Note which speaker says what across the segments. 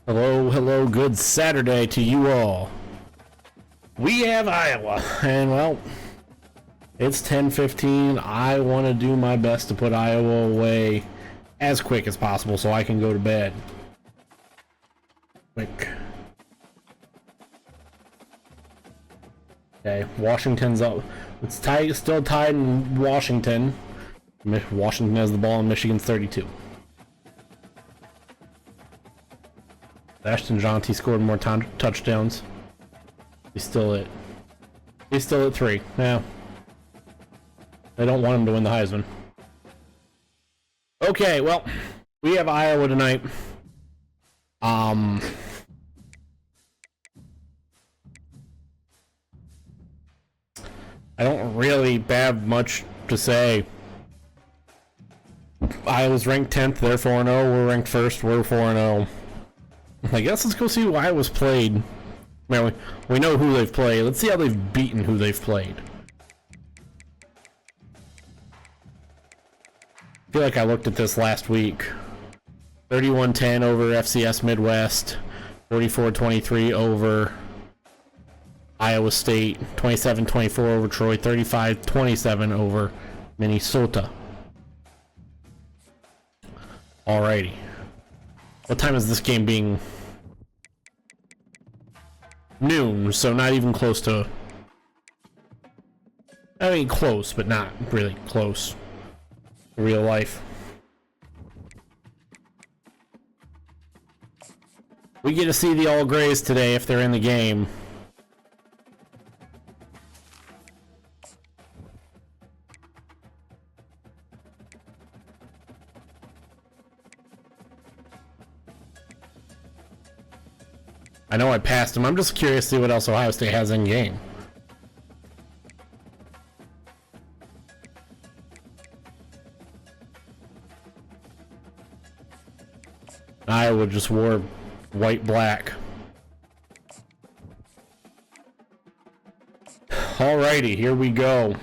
Speaker 1: Hello, hello, good Saturday to you all. We have Iowa, and well, it's 10:15. I want to do my best to put Iowa away as quick as possible so I can go to bed. Quick. Okay, Washington's up. It's tied, still tied in Washington. Washington has the ball, and Michigan's 32. Ashton Jonty scored more touchdowns. He's still at 3. Yeah. They don't want him to win the Heisman. Okay, well, we have Iowa tonight. I don't really have much to say. Iowa's ranked 10th, they're 4-0. We're ranked 1st, we're 4-0. I guess let's go see who Iowa's played. Man, we know who they've played. Let's see how they've beaten who they've played. I feel like I looked at this last week. 31-10 over FCS Midwest. 44-23 over Iowa State. 27-24 over Troy. 35-27 over Minnesota. Alrighty. What time is this game being? Noon, so not even close to... I mean, close, but not really close to real life. We get to see the All Grays today if they're in the game. I know I passed him. I'm just curious to see what else Ohio State has in game. Iowa just wore white-black. Alrighty, here we go.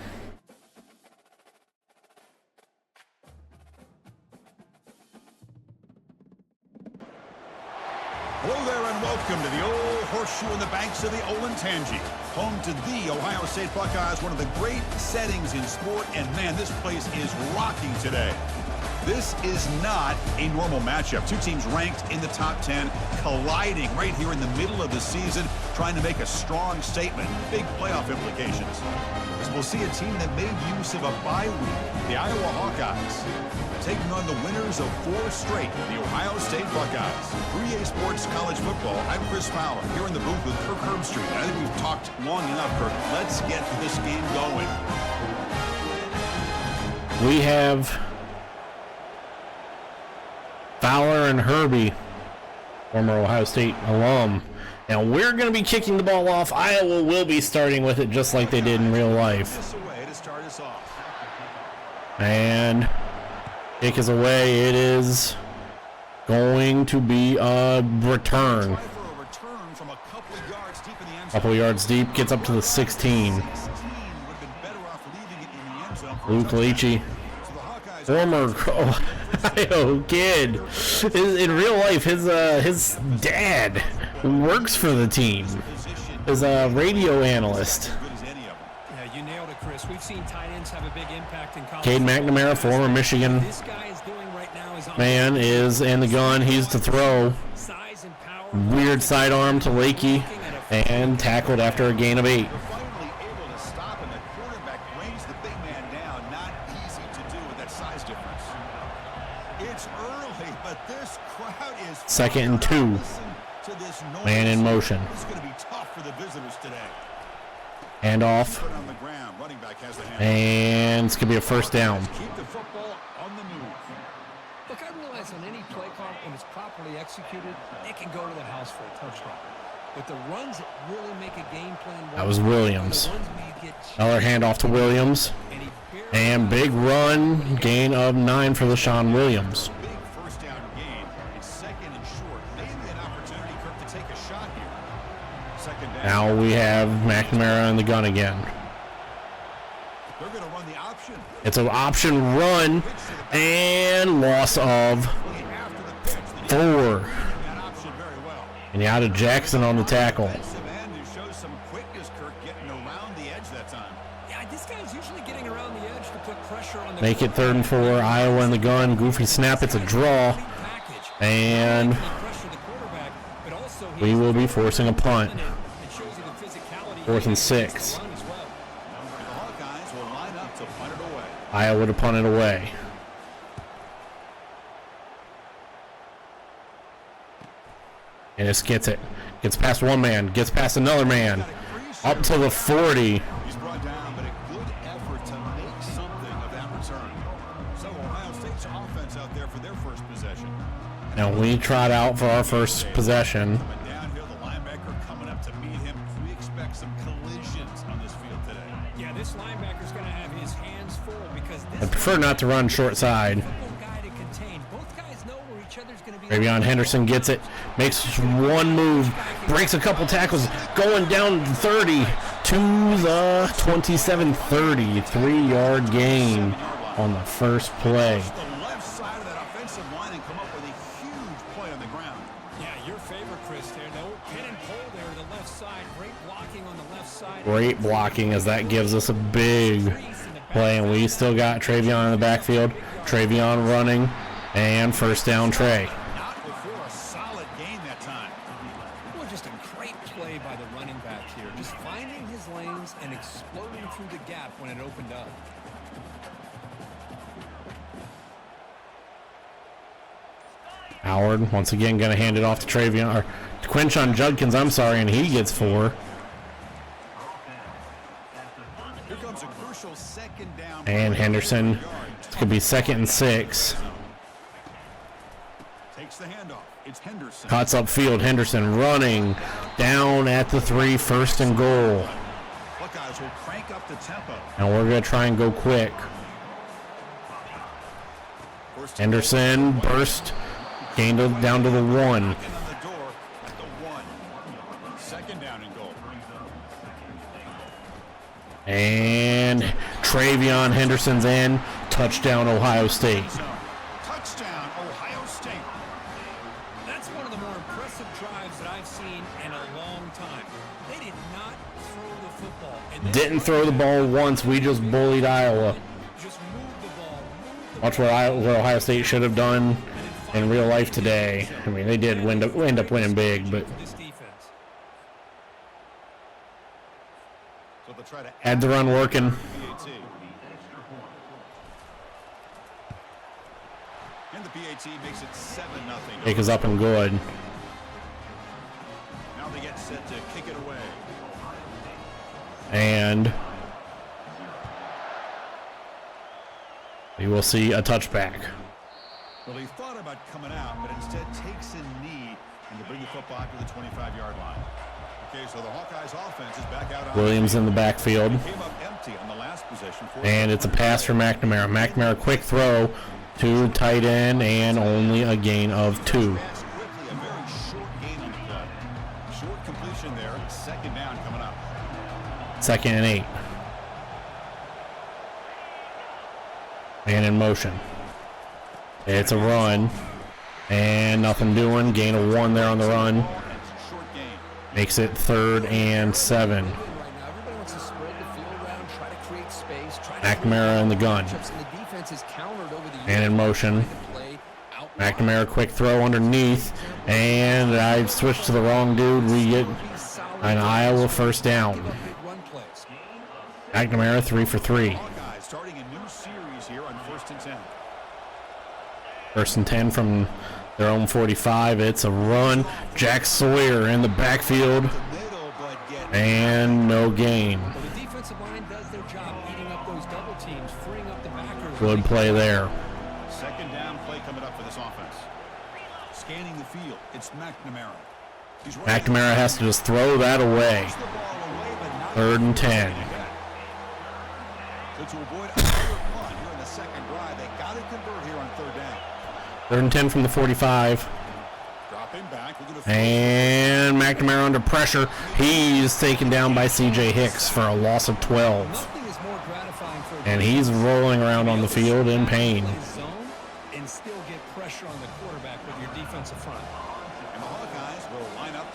Speaker 2: Hello there and welcome to the old horseshoe in the banks of the Olentangy, home to the Ohio State Buckeyes, one of the great settings in sport, and man, this place is rocking today. This is not a normal matchup. Two teams ranked in the top 10, colliding right here in the middle of the season, trying to make a strong statement, big playoff implications. As we'll see a team that made use of a bye week, the Iowa Hawkeyes, taking on the winners of 4 straight, the Ohio State Buckeyes. 3A Sports College Football, I'm Chris Fowler, here in the booth with Kirk Herbstreit. I think we've talked long enough, Kirk. Let's get this game going.
Speaker 1: We have Fowler and Herbie, former Ohio State alum. Now we're going to be kicking the ball off. Iowa will be starting with it just like they did in real life. And kick is away. It is going to be a return. A couple yards deep, gets up to the 16. Luke Leachy, former Ohio kid. In real life, his dad works for the team. Is a radio analyst.
Speaker 3: Yeah, you nailed it, Chris. We've seen tight ends have a big impact in college.
Speaker 1: Cade McNamara, former Michigan man, is in the gun. He's to throw. Weird sidearm to Lakey, and tackled after a gain of 8. Second and 2. Man in motion. Hand off. And it's going to be a first down.
Speaker 3: Look, I realize on any play call, when it's properly executed, it can go to the house for a touchdown. But the runs that really make a game plan.
Speaker 1: That was Williams. Another handoff to Williams. And big run. Gain of 9 for LaShawn Williams. Now we have McNamara in the gun again. It's an option run and loss of 4. And out of Jackson on the tackle.
Speaker 2: Defensive end who shows some quickness, Kirk, getting around the edge that time.
Speaker 3: Yeah, this guy's usually getting around the edge to put pressure on the
Speaker 1: Make it 3rd and 4. Iowa in the gun. Goofy snap. It's a draw. And we will be forcing a punt. 4th and 6. Iowa to punt it away. And this gets it. Gets past one man. Gets past another man. Up to the 40.
Speaker 2: He's brought down, but a good effort to make something of that return. So Ohio State's offense out there for their first possession.
Speaker 1: Now we trot out for our first possession.
Speaker 2: Coming downhill, the linebacker coming up to meet him. We expect some collisions on this field today.
Speaker 3: Yeah, this linebacker's going to have his hands full because this
Speaker 1: I prefer not to run short side.
Speaker 3: guy to contain. Both guys know where each other's going to be.
Speaker 1: Travion Henderson gets it. Makes one move. Breaks a couple tackles. Going down 30 to the 27-30. 3-yard gain on the first play.
Speaker 2: The left side of that offensive line and come up with a huge play on the ground.
Speaker 3: Yeah, your favorite, Chris, there. No pin and pull there, the left side. Great blocking on the left side.
Speaker 1: Great blocking as that gives us a big play. And we still got Travion in the backfield. Travion running. And first down, Trey.
Speaker 2: Not before a solid gain that time.
Speaker 3: Well, just a great play by the running back here. Just finding his lanes and exploding through the gap when it opened up.
Speaker 1: Howard once again going to hand it off to Travion, or to Quinshon Judkins, I'm sorry, and he gets 4.
Speaker 2: Here comes a crucial second down.
Speaker 1: And Henderson, it's going to be 2nd and 6.
Speaker 2: Takes the handoff. It's Henderson.
Speaker 1: Cuts upfield, Henderson running down at the 3, 1st and goal.
Speaker 2: Buckeyes will crank up the tempo.
Speaker 1: And we're going to try and go quick.
Speaker 2: First
Speaker 1: Henderson burst, gained it down to the 1.
Speaker 2: knocking on the door at the 1. Second down and goal.
Speaker 1: And Travion Henderson's in. Touchdown, Ohio State.
Speaker 2: Touchdown, Ohio State.
Speaker 3: That's one of the more impressive drives that I've seen in a long time. They did not throw the football. And this
Speaker 1: Didn't throw the ball once. We just bullied Iowa.
Speaker 3: just moved the ball.
Speaker 1: Watch what Ohio State should have done in real life today. I mean, they did end up winning big, but
Speaker 3: This defense.
Speaker 2: So they'll try to
Speaker 1: had the run working.
Speaker 2: PAT. And the PAT makes it 7-0.
Speaker 1: Take us up and good.
Speaker 2: Now they get set to kick it away.
Speaker 1: And we will see a touchback.
Speaker 2: Well, he thought about coming out, but instead takes a knee and to bring the football out to the 25-yard line. Okay, so the Hawkeyes offense is back out on
Speaker 1: Williams in the backfield.
Speaker 2: came up empty on the last possession.
Speaker 1: And it's a pass for McNamara. McNamara, quick throw to tight end, and only a gain of 2.
Speaker 2: Pass quickly, a very short gain on the play. Short completion there, second down coming up.
Speaker 1: 2nd and 8. And in motion. It's a run. And nothing doing. Gain of 1 there on the run.
Speaker 2: Short gain.
Speaker 1: Makes it 3rd and 7.
Speaker 3: Right now, everybody wants to spread the field around, try to create space, try to
Speaker 1: McNamara in the gun.
Speaker 3: and the defense is countered over the
Speaker 1: And in motion.
Speaker 3: play out
Speaker 1: McNamara, quick throw underneath. And I switched to the wrong dude. We get an Iowa first down.
Speaker 3: big run plays.
Speaker 1: McNamara 3 for 3.
Speaker 2: Hawkeyes starting a new series here on 1st and 10.
Speaker 1: 1st and 10 from their own 45. It's a run. Jack Sawyer in the backfield.
Speaker 2: Middle, but get
Speaker 1: And no gain.
Speaker 3: Well, the defensive line does their job eating up those double teams, freeing up the backers.
Speaker 1: Good play there.
Speaker 2: second down play coming up for this offense. Scanning the field, it's McNamara. He's right.
Speaker 1: McNamara has to just throw that away.
Speaker 2: Puts the ball away, but not
Speaker 1: 3rd and 10.
Speaker 2: So to avoid a clear punt here in the second drive, they got to convert here on 3rd down.
Speaker 1: 3rd and 10 from the 45.
Speaker 2: Dropping back, we're going to
Speaker 1: And McNamara under pressure. He's taken down by C.J. Hicks for a loss of 12.
Speaker 3: Nothing is more gratifying for a
Speaker 1: And he's rolling around on the field in pain.
Speaker 3: zone and still get pressure on the quarterback with your defensive front.
Speaker 2: And the Hawkeyes will line up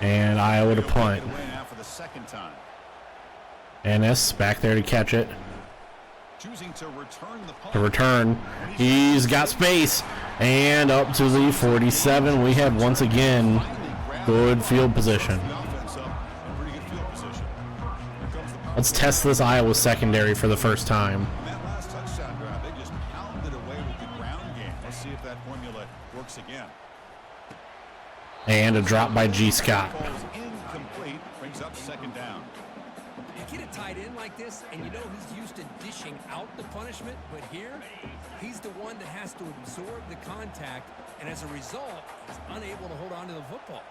Speaker 1: And Iowa to punt.
Speaker 2: Away now for the second time.
Speaker 1: Ennis back there to catch it.
Speaker 2: Choosing to return the punt.
Speaker 1: To return. He's got space. And up to the 47. We have once again good field position.
Speaker 2: The offense up in pretty good field position. Here comes the punt.
Speaker 1: Let's test this Iowa secondary for the first time.
Speaker 2: And that last touchdown drive, they just pounded away with the ground game. Let's see if that formula works again.
Speaker 1: And a drop by G. Scott.
Speaker 2: Ball's incomplete, brings up second down.
Speaker 3: You get a tight end like this, and you know he's used to dishing out the punishment, but here, he's the one that has to absorb the contact, and as a result, he's unable to hold on to the football.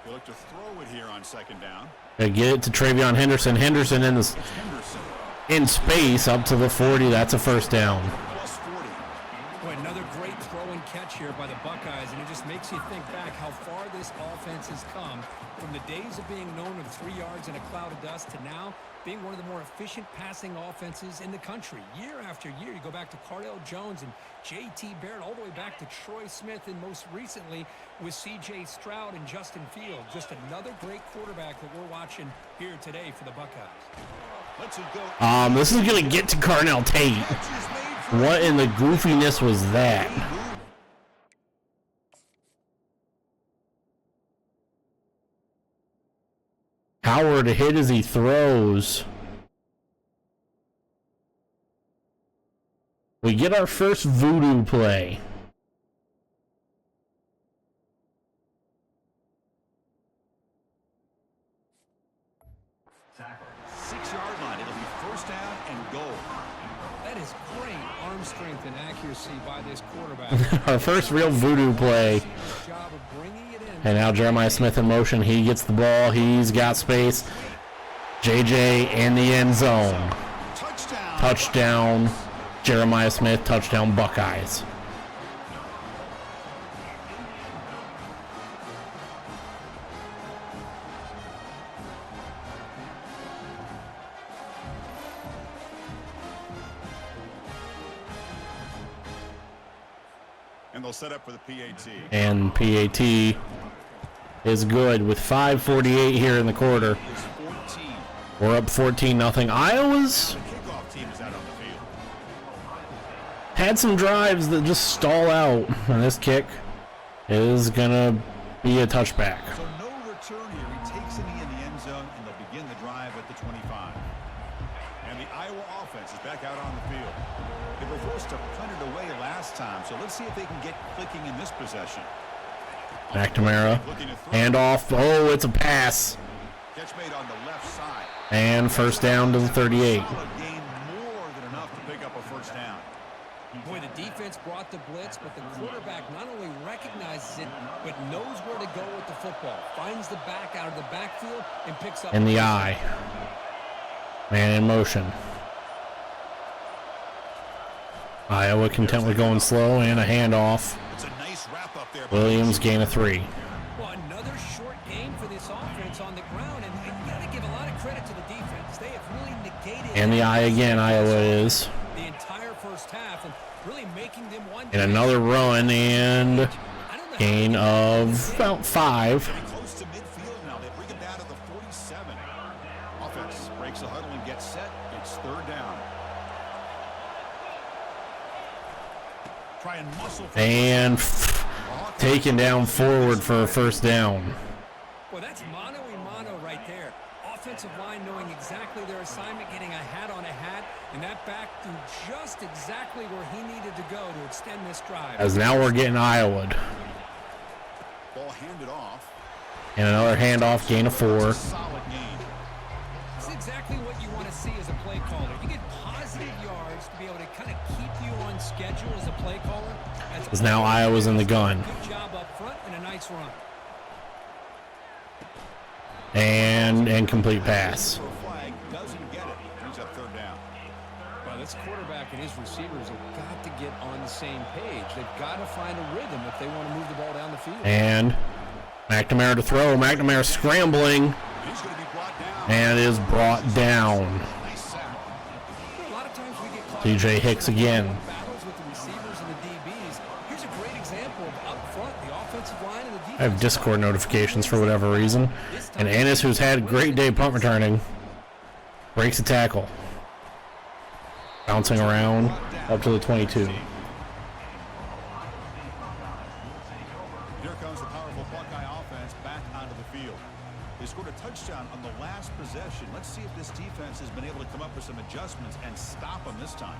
Speaker 2: They look to throw it here on second down.
Speaker 1: They get it to Travion Henderson. Henderson
Speaker 2: Henderson,
Speaker 1: in space up to the 40. That's a first down.
Speaker 2: plus 40.
Speaker 3: Boy, another great throw and catch here by the Buckeyes, and it just makes you think back how far this offense has come from the days of being known of 3 yards in a cloud of dust to now being one of the more efficient passing offenses in the country. Year after year, you go back to Cardell Jones and J.T. Barrett, all the way back to Troy Smith, and most recently with C.J. Stroud and Justin Fields. Just another great quarterback that we're watching here today for the Buckeyes.
Speaker 2: Let's go.
Speaker 1: This is going to get to Carnell Tate. What in the goofiness was that? Howard hit as he throws. We get our first voodoo play.
Speaker 2: Tackle. 6-yard line. It'll be first down and goal.
Speaker 3: That is great arm strength and accuracy by this quarterback.
Speaker 1: Our first real voodoo play.
Speaker 3: Job of bringing it in.
Speaker 1: And now Jeremiah Smith in motion. He gets the ball. He's got space. JJ in the end zone.
Speaker 2: Touchdown.
Speaker 1: Touchdown. Jeremiah Smith. Touchdown Buckeyes.
Speaker 2: And they'll set up for the PAT.
Speaker 1: And PAT is good with 5:48 here in the quarter.
Speaker 2: It's 14.
Speaker 1: We're up 14-0. Iowa's
Speaker 2: The kickoff team is out on the field.
Speaker 1: had some drives that just stall out. And this kick is going to be a touchback.
Speaker 2: So no return here. He takes it in the end zone, and they'll begin the drive at the 25. And the Iowa offense is back out on the field. They were forced to punt it away last time, so let's see if they can get clicking in this possession.
Speaker 1: McNamara.
Speaker 2: Looking to throw.
Speaker 1: Handoff. Oh, it's a pass.
Speaker 2: Catch made on the left side.
Speaker 1: And first down to the 38.
Speaker 2: Solid gain, more than enough to pick up a first down.
Speaker 3: Boy, the defense brought the blitz, but the quarterback not only recognizes it, but knows where to go with the football. Finds the back out of the backfield and picks up.
Speaker 1: In the eye. Man in motion. Iowa content with going slow and a handoff.
Speaker 2: It's a nice wrap up there.
Speaker 1: Williams gain of 3.
Speaker 3: Well, another short game for this offense on the ground, and you got to give a lot of credit to the defense. They have really negated.
Speaker 1: In the eye again, Iowa is.
Speaker 3: The entire first half, and really making them one.
Speaker 1: And another run and
Speaker 3: I don't know
Speaker 1: gain
Speaker 3: how
Speaker 1: of about 5.
Speaker 2: Getting close to midfield now. They bring it down to the 47. Offense breaks the huddle and gets set. It's third down. Try and muscle.
Speaker 1: And taken down forward for a first down.
Speaker 3: Well, that's mano-a-mano right there. Offensive line knowing exactly their assignment, getting a hat on a hat, and that back threw just exactly where he needed to go to extend this drive.
Speaker 1: As now we're getting Iowa'd.
Speaker 2: Ball handed off.
Speaker 1: And another handoff, gain of 4.
Speaker 2: Solid gain.
Speaker 3: This is exactly what you want to see as a play caller. You get positive yards to be able to kind of keep you on schedule as a play caller.
Speaker 1: As now Iowa's in the gun.
Speaker 3: Good job up front and a nice run.
Speaker 1: And incomplete pass.
Speaker 2: For a flag, doesn't get it. Brings up third down.
Speaker 3: Well, this quarterback and his receivers have got to get on the same page. They've got to find a rhythm if they want to move the ball down the field.
Speaker 1: And McNamara to throw. McNamara scrambling
Speaker 2: He's going to be brought down.
Speaker 1: and is brought down.
Speaker 2: Nice sack.
Speaker 3: A lot of Sometimes we get caught
Speaker 1: TJ Hicks again.
Speaker 3: battles with the receivers and the DBs. Here's a great example of up front, the offensive line and the defense.
Speaker 1: I have Discord notifications for whatever reason. And Ennis, who's had a great day punt returning, breaks a tackle. Bouncing around up to the 22.
Speaker 2: Here comes the powerful Buckeye offense back onto the field. They scored a touchdown on the last possession. Let's see if this defense has been able to come up with some adjustments and stop them this time.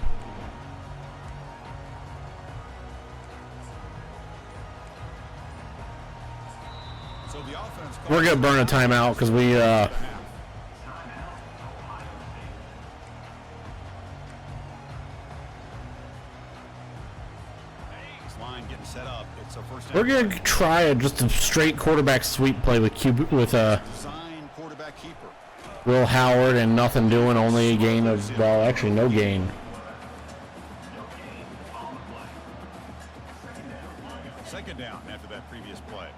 Speaker 2: So the offense.
Speaker 1: We're going to burn a timeout because we,
Speaker 2: line getting set up. It's a first
Speaker 1: we're going to try just a straight quarterback sweep play with
Speaker 2: design quarterback keeper.
Speaker 1: Will Howard and nothing doing, only a gain of, well, actually no gain.
Speaker 2: Second down after that previous play.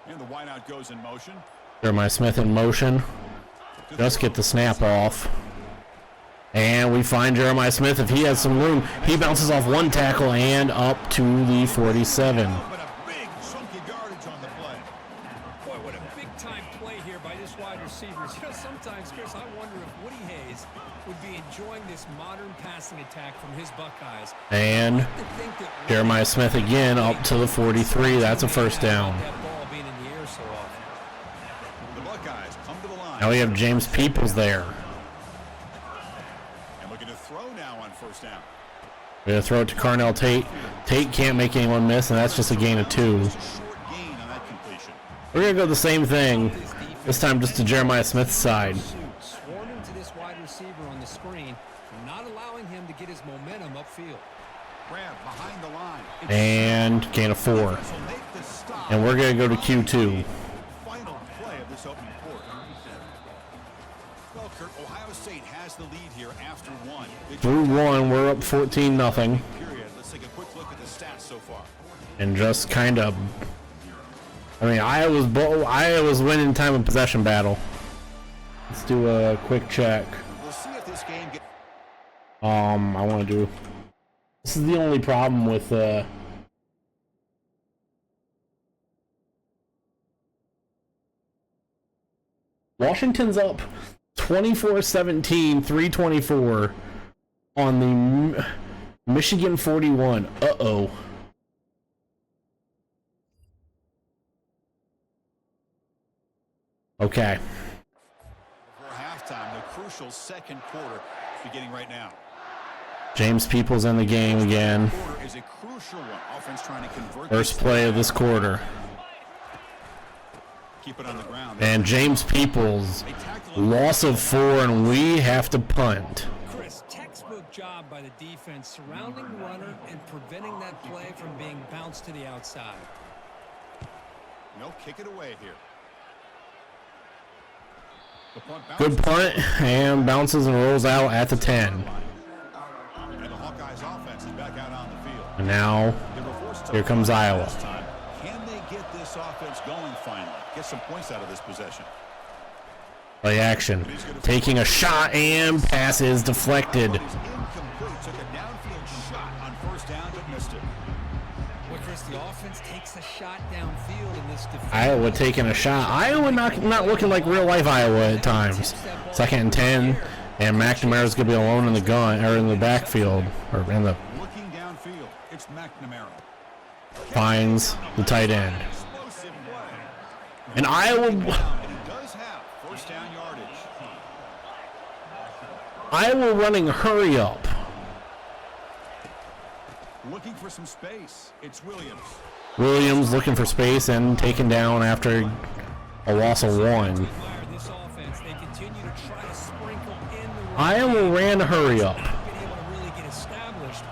Speaker 2: And the wideout goes in motion.
Speaker 1: Jeremiah Smith in motion. Just get the snap off. And we find Jeremiah Smith. If he has some room, he bounces off one tackle and up to the 47.
Speaker 2: But a big chunky yardage on the play.
Speaker 3: Boy, what a big-time play here by this wide receivers. You know, sometimes, Chris, I wonder if Woody Hayes would be enjoying this modern passing attack from his Buckeyes.
Speaker 1: And Jeremiah Smith again up to the 43. That's a first down.
Speaker 3: That ball being in the air so often.
Speaker 2: The Buckeyes come to the line.
Speaker 1: Now we have James Peoples there.
Speaker 2: And looking to throw now on first down.
Speaker 1: We're going to throw it to Carnell Tate. Tate can't make anyone miss, and that's just a gain of 2.
Speaker 2: Short gain on that completion.
Speaker 1: We're going to go the same thing, this time just to Jeremiah Smith's side.
Speaker 3: Swarming to this wide receiver on the screen, not allowing him to get his momentum upfield.
Speaker 2: Grab behind the line.
Speaker 1: And gain of 4.
Speaker 2: Will make the stop.
Speaker 1: And we're going to go to Q2.
Speaker 2: Final play of this opening quarter. Well, Kurt, Ohio State has the lead here after one.
Speaker 1: Through 1, we're up 14-0.
Speaker 2: Period. Let's take a quick look at the stats so far.
Speaker 1: And just kind of, I mean, Iowa's winning time of possession battle. Let's do a quick check.
Speaker 2: We'll see if this game gets.
Speaker 1: I want to do, this is the only problem with, Washington's up 24-17, 3:24 on the Michigan 41. Uh-oh. Okay.
Speaker 2: Before halftime, the crucial second quarter beginning right now.
Speaker 1: James Peoples in the game again.
Speaker 2: Quarter is a crucial one. Offense trying to convert.
Speaker 1: First play of this quarter.
Speaker 2: Keep it on the ground.
Speaker 1: And James Peoples, loss of 4, and we have to punt.
Speaker 3: Chris, textbook job by the defense surrounding the runner and preventing that play from being bounced to the outside.
Speaker 2: No, kick it away here. The punt
Speaker 1: Good punt, and bounces and rolls out at the 10.
Speaker 2: And the Hawkeyes offense is back out on the field.
Speaker 1: And now,
Speaker 2: They were forced to
Speaker 1: here comes Iowa.
Speaker 2: this time. Can they get this offense going finally? Get some points out of this possession.
Speaker 1: Play action. Taking a shot, and pass is deflected.
Speaker 2: But he's incomplete. Took a downfield shot on first down, but missed it.
Speaker 3: Well, Chris, the offense takes a shot downfield in this defense.
Speaker 1: Iowa taking a shot. Iowa not looking like real life Iowa at times. 2nd and 10, and McNamara's gonna be alone in the gun or in the backfield or in the
Speaker 2: Looking downfield, it's McNamara.
Speaker 1: finds the tight end.
Speaker 2: Explosive play.
Speaker 1: And Iowa
Speaker 2: And he does have first down yardage.
Speaker 1: running hurry up.
Speaker 2: Looking for some space. It's Williams.
Speaker 1: Williams looking for space and taken down after a loss of 1.
Speaker 3: Admire this offense. They continue to try to sprinkle in the run
Speaker 1: Iowa
Speaker 3: game.
Speaker 1: ran to hurry up.
Speaker 3: Not been able to really get established,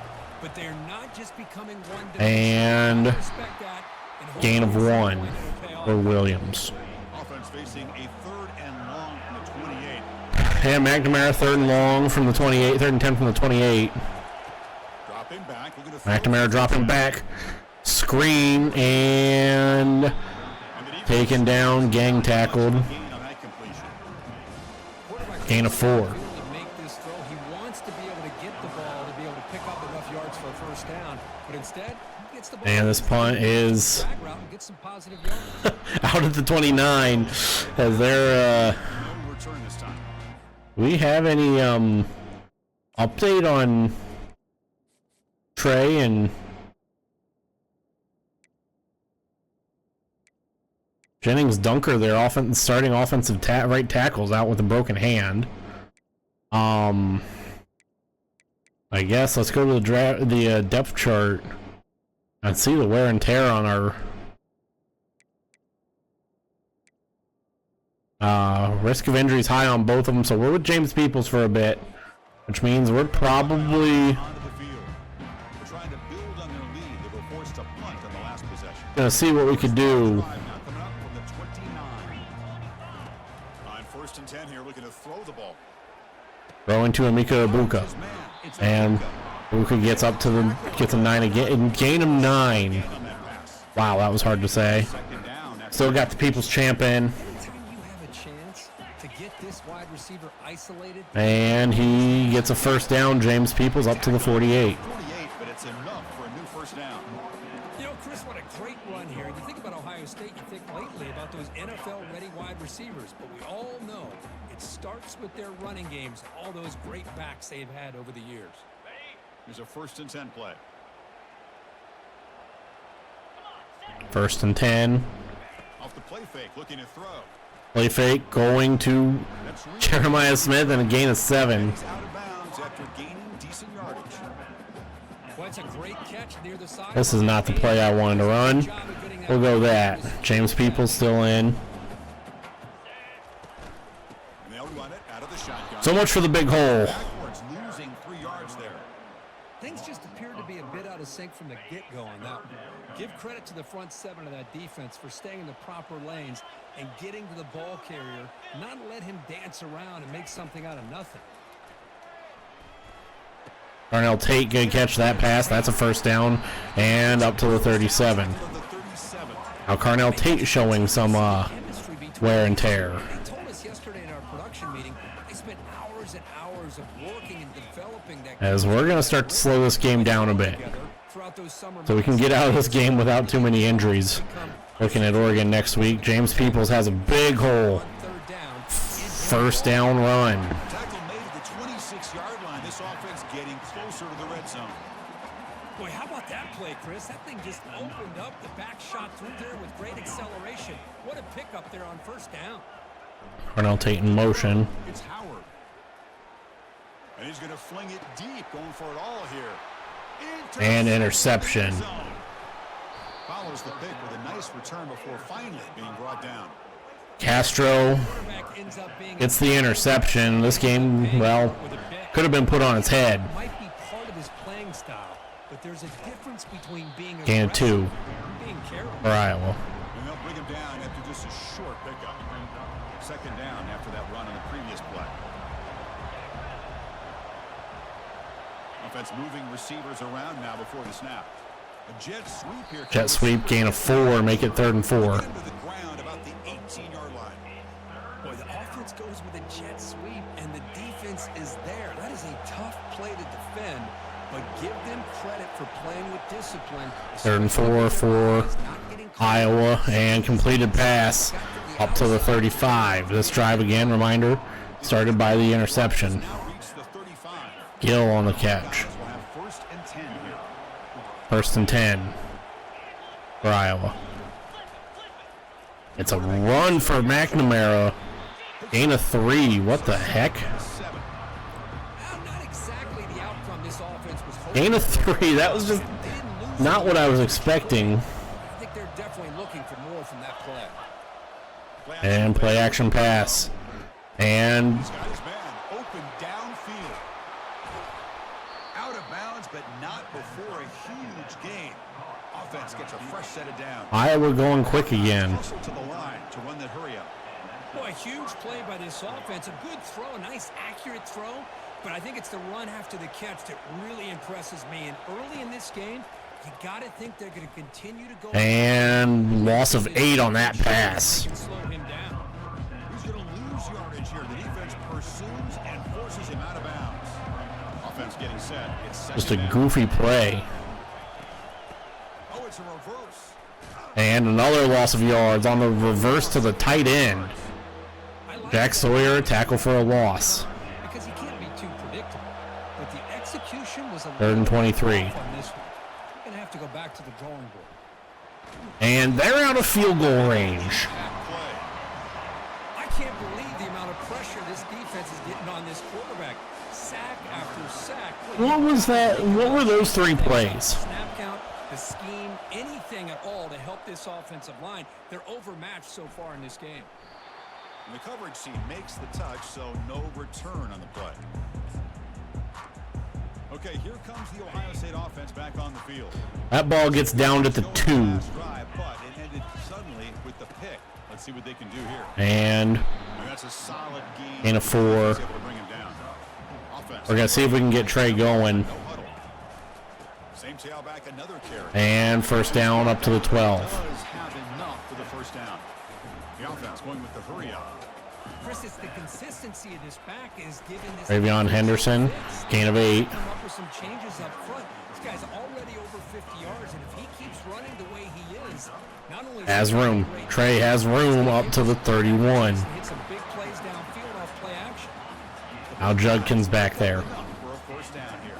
Speaker 3: but they're not just becoming one.
Speaker 1: And
Speaker 3: Respect that, and hold
Speaker 1: gain
Speaker 3: on
Speaker 1: of
Speaker 3: to some
Speaker 1: 1
Speaker 3: point that'll pay off.
Speaker 1: for Williams.
Speaker 2: Offense facing a 3rd and long from the 28.
Speaker 1: And McNamara 3rd and long from the 28, 3rd and 10 from the 28.
Speaker 2: Dropping back, looking to
Speaker 1: McNamara dropping back. Screen and taken down, gang tackled. Gain of 4.
Speaker 3: Make this throw. He wants to be able to get the ball to be able to pick up enough yards for a first down, but instead he gets the ball.
Speaker 1: And this punt is
Speaker 3: drag route and get some positive yards.
Speaker 1: out at the 29. As there,
Speaker 2: No return this time.
Speaker 1: we have any update on Trey and Jennings Dunker, their starting offensive right tackles, out with a broken hand. I guess let's go to the depth chart and see the wear and tear on our risk of injury is high on both of them. So we're with James Peoples for a bit, which means we're probably
Speaker 2: Onto the field. We're trying to build on their lead. They were forced to punt on the last possession.
Speaker 1: gonna see what we could do.
Speaker 2: Drive now coming up from the 29. On 1st and 10 here, looking to throw the ball.
Speaker 1: Throwing to Emeka Ibuka,
Speaker 2: His man, it's
Speaker 1: and Ibuka gets a 9 again, gain of 9.
Speaker 2: on that pass.
Speaker 1: Wow, that was hard to say.
Speaker 2: Second down after
Speaker 1: Still got the People's Champ in,
Speaker 3: Anytime you have a chance to get this wide receiver isolated,
Speaker 1: and he gets a first down. James Peoples up to the 48.
Speaker 2: 48, but it's enough for a new first down.
Speaker 3: you know, Chris, what a great run here. You think about Ohio State, you think lately about those NFL-ready wide receivers, but we all know it starts with their running games, all those great backs they've had over the years.
Speaker 2: Here's a 1st and 10 play.
Speaker 1: 1st and 10.
Speaker 2: Off the play fake, looking to throw.
Speaker 1: Play fake going to
Speaker 2: That's really
Speaker 1: Jeremiah Smith and a gain of 7.
Speaker 2: He's out of bounds after gaining decent yardage.
Speaker 3: Well, it's a great catch near the side.
Speaker 1: This is not the play I wanted to run. We'll go that. James Peoples still in.
Speaker 2: And they'll run it out of the shotgun.
Speaker 1: So much for the big hole.
Speaker 2: Backwards, losing 3 yards there.
Speaker 3: Things just appear to be a bit out of sync from the get-go on that one. Give credit to the front 7 of that defense for staying in the proper lanes and getting to the ball carrier, not let him dance around and make something out of nothing.
Speaker 1: Darnell Tate gonna catch that pass. That's a first down, and up to the 37.
Speaker 2: To the 37.
Speaker 1: Now Carnell Tate showing some
Speaker 3: Chemistry between
Speaker 1: wear and tear.
Speaker 3: He told us yesterday in our production meeting they spent hours and hours of working and developing that
Speaker 1: As we're gonna start to slow this game down a bit,
Speaker 3: together throughout those summer
Speaker 1: so we can get out of this game without too many injuries.
Speaker 3: Come
Speaker 1: Looking at Oregon next week, James Peoples has a big hole.
Speaker 3: on 3rd down.
Speaker 1: First down run.
Speaker 2: Tackle made at the 26-yard line. This offense getting closer to the red zone.
Speaker 3: Boy, how about that play, Chris? That thing just opened up. The back shot through there with great acceleration. What a pickup there on 1st down.
Speaker 1: Darnell Tate in motion.
Speaker 2: It's Howard. And he's going to fling it deep, going for it all here.
Speaker 1: And interception.
Speaker 2: Follows the pick with a nice return before finally being brought down.
Speaker 1: Castro
Speaker 3: Quarterback ends up being
Speaker 1: gets the interception. This game, well,
Speaker 3: with a bit.
Speaker 1: could have been put on its head.
Speaker 3: Might be part of his playing style, but there's a difference between being
Speaker 1: Gain of 2
Speaker 3: aggressive and being careful.
Speaker 1: for Iowa.
Speaker 2: And they'll bring him down after just a short pickup. 2nd down after that run on the previous play. Offense moving receivers around now before the snap. A jet sweep here.
Speaker 1: Jet sweep, gain of 4, make it 3rd and 4.
Speaker 2: Into the ground about the 18-yard line.
Speaker 3: Boy, the offense goes with a jet sweep, and the defense is there. That is a tough play to defend, but give them credit for playing with discipline.
Speaker 1: 3rd and 4 for Iowa, and completed pass up to the 35. This drive again, reminder, started by the interception.
Speaker 2: Now reach the 35.
Speaker 1: Gill on the catch.
Speaker 2: We'll have 1st and 10 here.
Speaker 1: 1st and 10 for Iowa. It's a run for McNamara. Gain of 3. What the heck?
Speaker 2: 7.
Speaker 3: Well, not exactly the outcome this offense was hoping
Speaker 1: Gain of
Speaker 3: for.
Speaker 1: 3. That was just
Speaker 3: They didn't lose
Speaker 1: not
Speaker 3: it.
Speaker 1: what I was expecting.
Speaker 3: I think they're definitely looking for more from that play.
Speaker 1: And play action pass. And
Speaker 2: He's got his man open downfield. Out of bounds, but not before a huge gain. Offense gets a fresh set of downs.
Speaker 1: Iowa going quick again.
Speaker 2: Hustle to the line to run that hurry up.
Speaker 3: Boy, a huge play by this offense. A good throw, a nice accurate throw. But I think it's the run after the catch that really impresses me. And early in this game, you got to think they're going to continue to go.
Speaker 1: And loss of 8 on that pass.
Speaker 3: They can slow him down.
Speaker 2: He's going to lose yardage here. The defense pursues and forces him out of bounds. Offense getting set. It's second
Speaker 1: Just a
Speaker 2: down.
Speaker 1: goofy play.
Speaker 2: Oh, it's a reverse.
Speaker 1: And another loss of yards on the reverse to the tight end.
Speaker 3: I like
Speaker 1: Jack
Speaker 3: that
Speaker 1: Sawyer, tackle for a loss.
Speaker 3: because he can't be too predictable. But the execution was a
Speaker 1: 3rd and 23.
Speaker 3: off on this one. You're going to have to go back to the drawing board.
Speaker 1: And they're out of field goal range.
Speaker 2: Back play.
Speaker 3: I can't believe the amount of pressure this defense is getting on this quarterback. Sack after sack.
Speaker 1: What was that? What were those 3 plays?
Speaker 3: Snap count, the scheme, anything at all to help this offensive line. They're overmatched so far in this game.
Speaker 2: And the coverage team makes the touch, so no return on the play. Okay, here comes the Ohio State offense back on the field.
Speaker 1: That ball gets down to the 2.
Speaker 2: Last drive, but it ended suddenly with the pick. Let's see what they can do here.
Speaker 1: And
Speaker 2: And that's a solid gain.
Speaker 1: Gain of 4.
Speaker 2: He's able to bring him down. Offense.
Speaker 1: We're going to see if we can get Trey going.
Speaker 2: No huddle. Same tailback, another carry.
Speaker 1: And first down up to the 12.
Speaker 2: Does have enough for the first down. The offense going with the hurry up.
Speaker 3: Chris, it's the consistency of this back is giving this.
Speaker 1: Ravion Henderson, gain of 8.
Speaker 3: Come up with some changes up front. This guy's already over 50 yards, and if he keeps running the way he is, not only
Speaker 1: Has room. Trey has room up to the 31.
Speaker 3: hit some big plays downfield off play action.
Speaker 1: Now Judkins back there.
Speaker 2: For a first down here.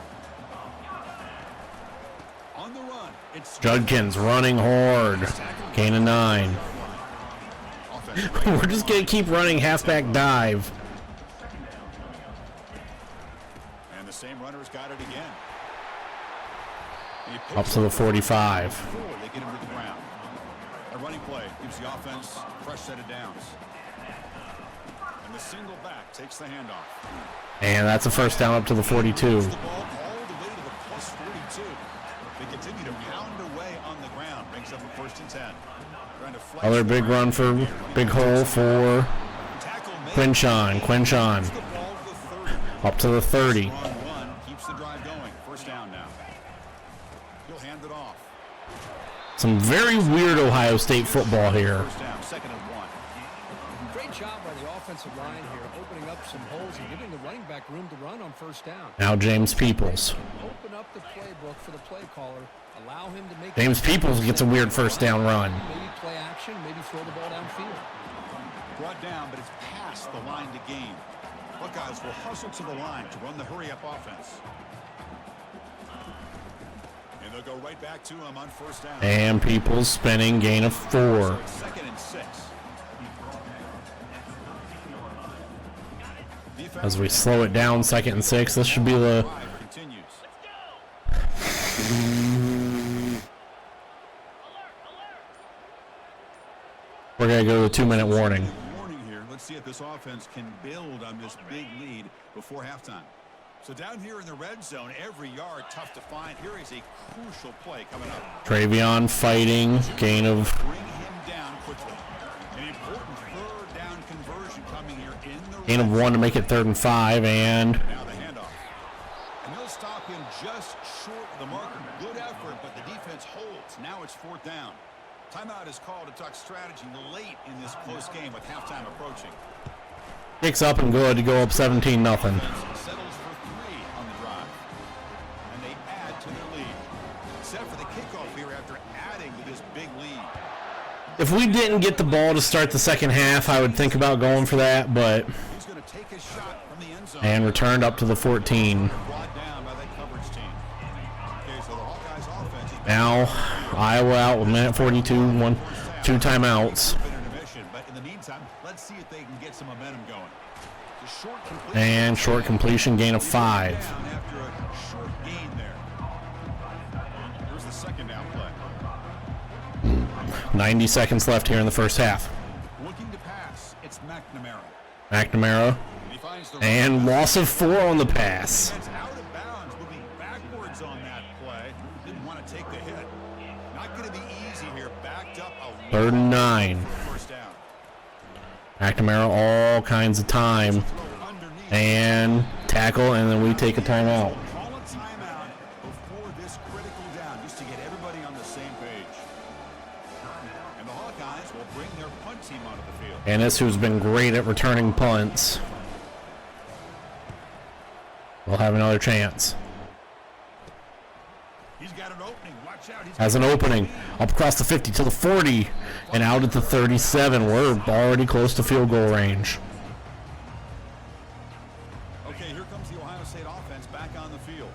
Speaker 2: On the run, it's
Speaker 1: Judkins running hard. Gain of 9.
Speaker 2: offense.
Speaker 1: We're just going to keep running halfback dive.
Speaker 2: And the same runner's got it again. He
Speaker 1: Up
Speaker 2: picks
Speaker 1: to the
Speaker 2: up
Speaker 1: 45.
Speaker 2: before they get him to the ground. A running play gives the offense a fresh set of downs. And the single back takes the handoff.
Speaker 1: And that's a first down up to the 42.
Speaker 2: The ball all the way to the plus 42. They continue to pound away on the ground. Brings up a first and 10. Trying to flex
Speaker 1: Another
Speaker 2: the
Speaker 1: big
Speaker 2: ground.
Speaker 1: run for big hole for
Speaker 2: Tackle made.
Speaker 1: Quinshon. Quinshon
Speaker 2: The ball to the 30.
Speaker 1: up to the 30.
Speaker 2: Strong run keeps the drive going. First down now. He'll hand it off.
Speaker 1: Some very weird Ohio State football here.
Speaker 2: First down, second and 1.
Speaker 3: Great job by the offensive line here, opening up some holes and giving the running back room to run on first down.
Speaker 1: Now James Peoples.
Speaker 3: Open up the playbook for the play caller. Allow him to make.
Speaker 1: James Peoples gets a weird first down run.
Speaker 3: Maybe play action, maybe throw the ball downfield.
Speaker 2: Brought down, but it's past the line to gain. Buckeyes will hustle to the line to run the hurry-up offense. And they'll go right back to him on first down.
Speaker 1: And Peoples spinning, gain of 4.
Speaker 2: So it's second and 6. Defense
Speaker 1: As we slow it down, 2nd and 6. This should be the
Speaker 2: drive continues.
Speaker 1: we're gonna go to the 2-minute warning.
Speaker 2: Warning here. Let's see if this offense can build on this big lead before halftime. So down here in the red zone, every yard tough to find. Here is a crucial play coming up.
Speaker 1: Travion fighting, gain of
Speaker 2: Bring him down quickly. An important third down conversion coming here in the
Speaker 1: gain of
Speaker 2: red
Speaker 1: 1 to make it 3rd and 5, and
Speaker 2: Now the handoff. And they'll stop him just short of the marker. Good effort, but the defense holds. Now it's 4th down. Timeout is called to talk strategy late in this close game with halftime approaching.
Speaker 1: picks up and good to go up 17-0.
Speaker 2: Settles for 3 on the drive. And they add to their lead. Set for the kickoff here after adding to this big lead.
Speaker 1: If we didn't get the ball to start the second half, I would think about going for that, but
Speaker 2: He's going to take his shot from the end zone.
Speaker 1: and returned up to the 14.
Speaker 2: Brought down by that coverage team. Okay, so the Hawkeyes offense is
Speaker 1: Now Iowa out with minute 42, 2 timeouts.
Speaker 2: been intermission, but in the meantime, let's see if they can get some momentum going. The short completion.
Speaker 1: And short completion, gain of 5.
Speaker 2: Down after a short gain there. Here's the second down play.
Speaker 1: 90 seconds left here in the first half.
Speaker 2: Looking to pass, it's McNamara.
Speaker 1: McNamara,
Speaker 2: And he finds the
Speaker 1: and loss of 4 on the pass.
Speaker 2: It's out of bounds, moving backwards on that play. Didn't want to take the hit. Not going to be easy here. Backed up a
Speaker 1: 3rd and 9.
Speaker 2: first down.
Speaker 1: McNamara all kinds of time.
Speaker 2: Throw underneath.
Speaker 1: And tackle, and then we take a timeout.
Speaker 2: Call a timeout before this critical down, just to get everybody on the same page. And the Hawkeyes will bring their punt team onto the field.
Speaker 1: Ennis, who's been great at returning punts, will have another chance.
Speaker 2: He's got an opening. Watch out.
Speaker 1: Has an opening up across the 50 to the 40 and out at the 37. We're already close to field goal range.
Speaker 2: Okay, here comes the Ohio State offense back on the field.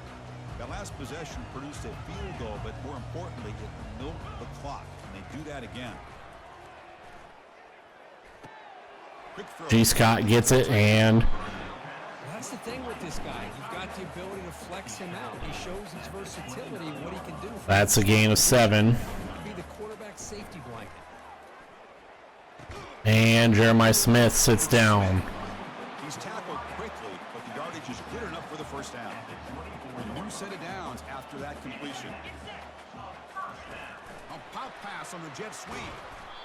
Speaker 2: That last possession produced a field goal, but more importantly, it milked the clock, and they do that again. Quick throw.
Speaker 1: G. Scott gets it, and
Speaker 3: That's the thing with this guy. You've got the ability to flex him out. He shows his versatility and what he can do.
Speaker 1: that's a gain of 7.
Speaker 3: He can be the quarterback safety blanket.
Speaker 1: And Jeremiah Smith sits down.
Speaker 2: He's tackled quickly, but the yardage is good enough for the first down. A new set of downs after that completion. A pop pass on the jet sweep.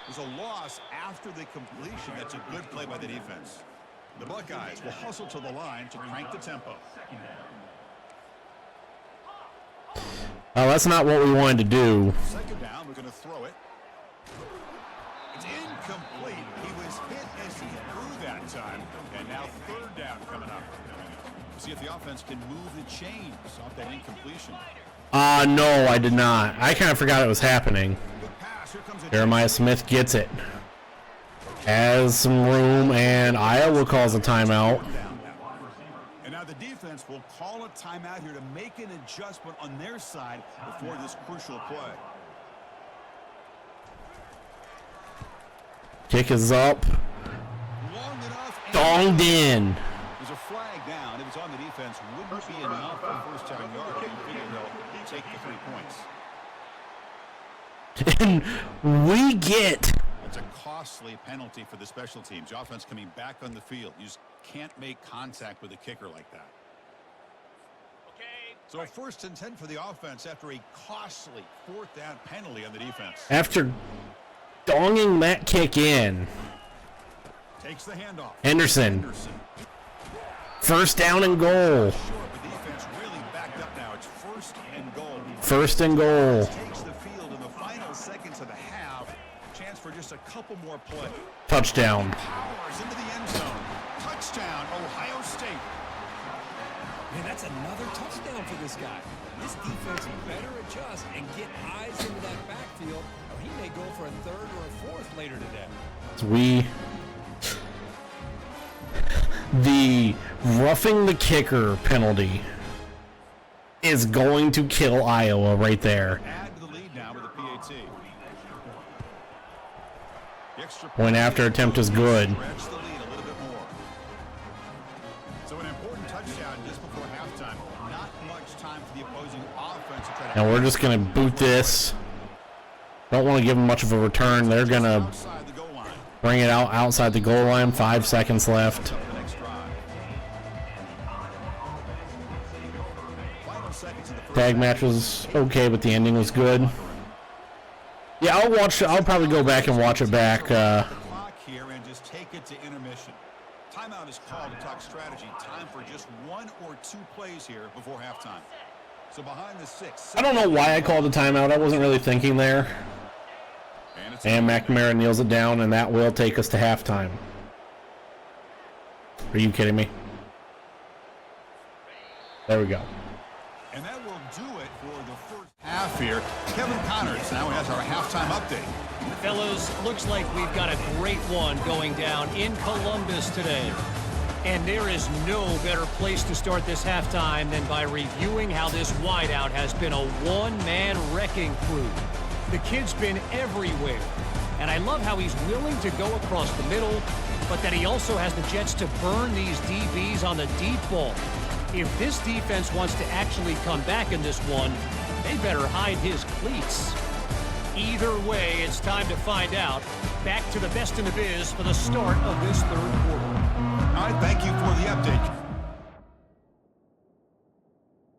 Speaker 2: There's a loss after the completion. That's a good play by the defense. The Buckeyes will hustle to the line to crank the tempo.
Speaker 1: That's not what we wanted to do.
Speaker 2: Second down, we're going to throw it. It's incomplete. He was hit as he threw that time. And now third down coming up. See if the offense can move the chains off that incompletion.
Speaker 1: No, I did not. I kind of forgot it was happening.
Speaker 2: Good pass. Here comes a
Speaker 1: Jeremiah Smith gets it. Has some room, and Iowa calls a timeout.
Speaker 2: And now the defense will call a timeout here to make an adjustment on their side before this crucial play.
Speaker 1: Kick is up.
Speaker 2: Long enough.
Speaker 1: Donged in.
Speaker 2: There's a flag down. If it's on the defense, wouldn't be enough for first down yard. You figure they'll take the 3 points.
Speaker 1: And we get
Speaker 2: It's a costly penalty for the special teams. The offense coming back on the field. You just can't make contact with a kicker like that. So 1st and 10 for the offense after a costly 4th down penalty on the defense.
Speaker 1: after donging that kick in.
Speaker 2: Takes the handoff.
Speaker 1: Henderson.
Speaker 2: Henderson.
Speaker 1: First down and goal.
Speaker 2: Short, but the defense really backed up now. It's 1st and goal.
Speaker 1: First and goal.
Speaker 2: Takes the field in the final seconds of the half. Chance for just a couple more plays.
Speaker 1: Touchdown.
Speaker 2: Powers into the end zone. Touchdown, Ohio State.
Speaker 3: Man, that's another touchdown for this guy. This defense better adjust and get eyes into that backfield, or he may go for a 3rd or a 4th later today.
Speaker 1: The roughing the kicker penalty is going to kill Iowa right there.
Speaker 2: Add to the lead now with a PAT. The extra
Speaker 1: Point after attempt is good.
Speaker 2: stretch the lead a little bit more. So an important touchdown just before halftime. Not much time for the opposing offense to try to.
Speaker 1: And we're just going to boot this. Don't want to give them much of a return. They're going to
Speaker 2: outside the goal line.
Speaker 1: bring it out outside the goal line. 5 seconds left.
Speaker 2: The next drive. Final seconds of the first
Speaker 1: Tag
Speaker 2: half.
Speaker 1: match was okay, but the ending was good. Yeah, I'll probably go back and watch it back.
Speaker 2: The clock here and just take it to intermission. Timeout is called to talk strategy. Time for just 1 or 2 plays here before halftime. So behind the 6.
Speaker 1: I don't know why I called a timeout. I wasn't really thinking there. And McNamara kneels it down, and that will take us to halftime. Are you kidding me? There we go.
Speaker 2: And that will do it for the first half here. Kevin Connors now has our halftime update.
Speaker 4: Fellas, looks like we've got a great one going down in Columbus today. And there is no better place to start this halftime than by reviewing how this wideout has been a one-man wrecking crew. The kid's been everywhere. And I love how he's willing to go across the middle, but that he also has the jets to burn these DBs on the deep ball. If this defense wants to actually come back in this one, they better hide his cleats. Either way, it's time to find out. Back to the best in the biz for the start of this 3rd quarter.
Speaker 2: All right, thank you for the update.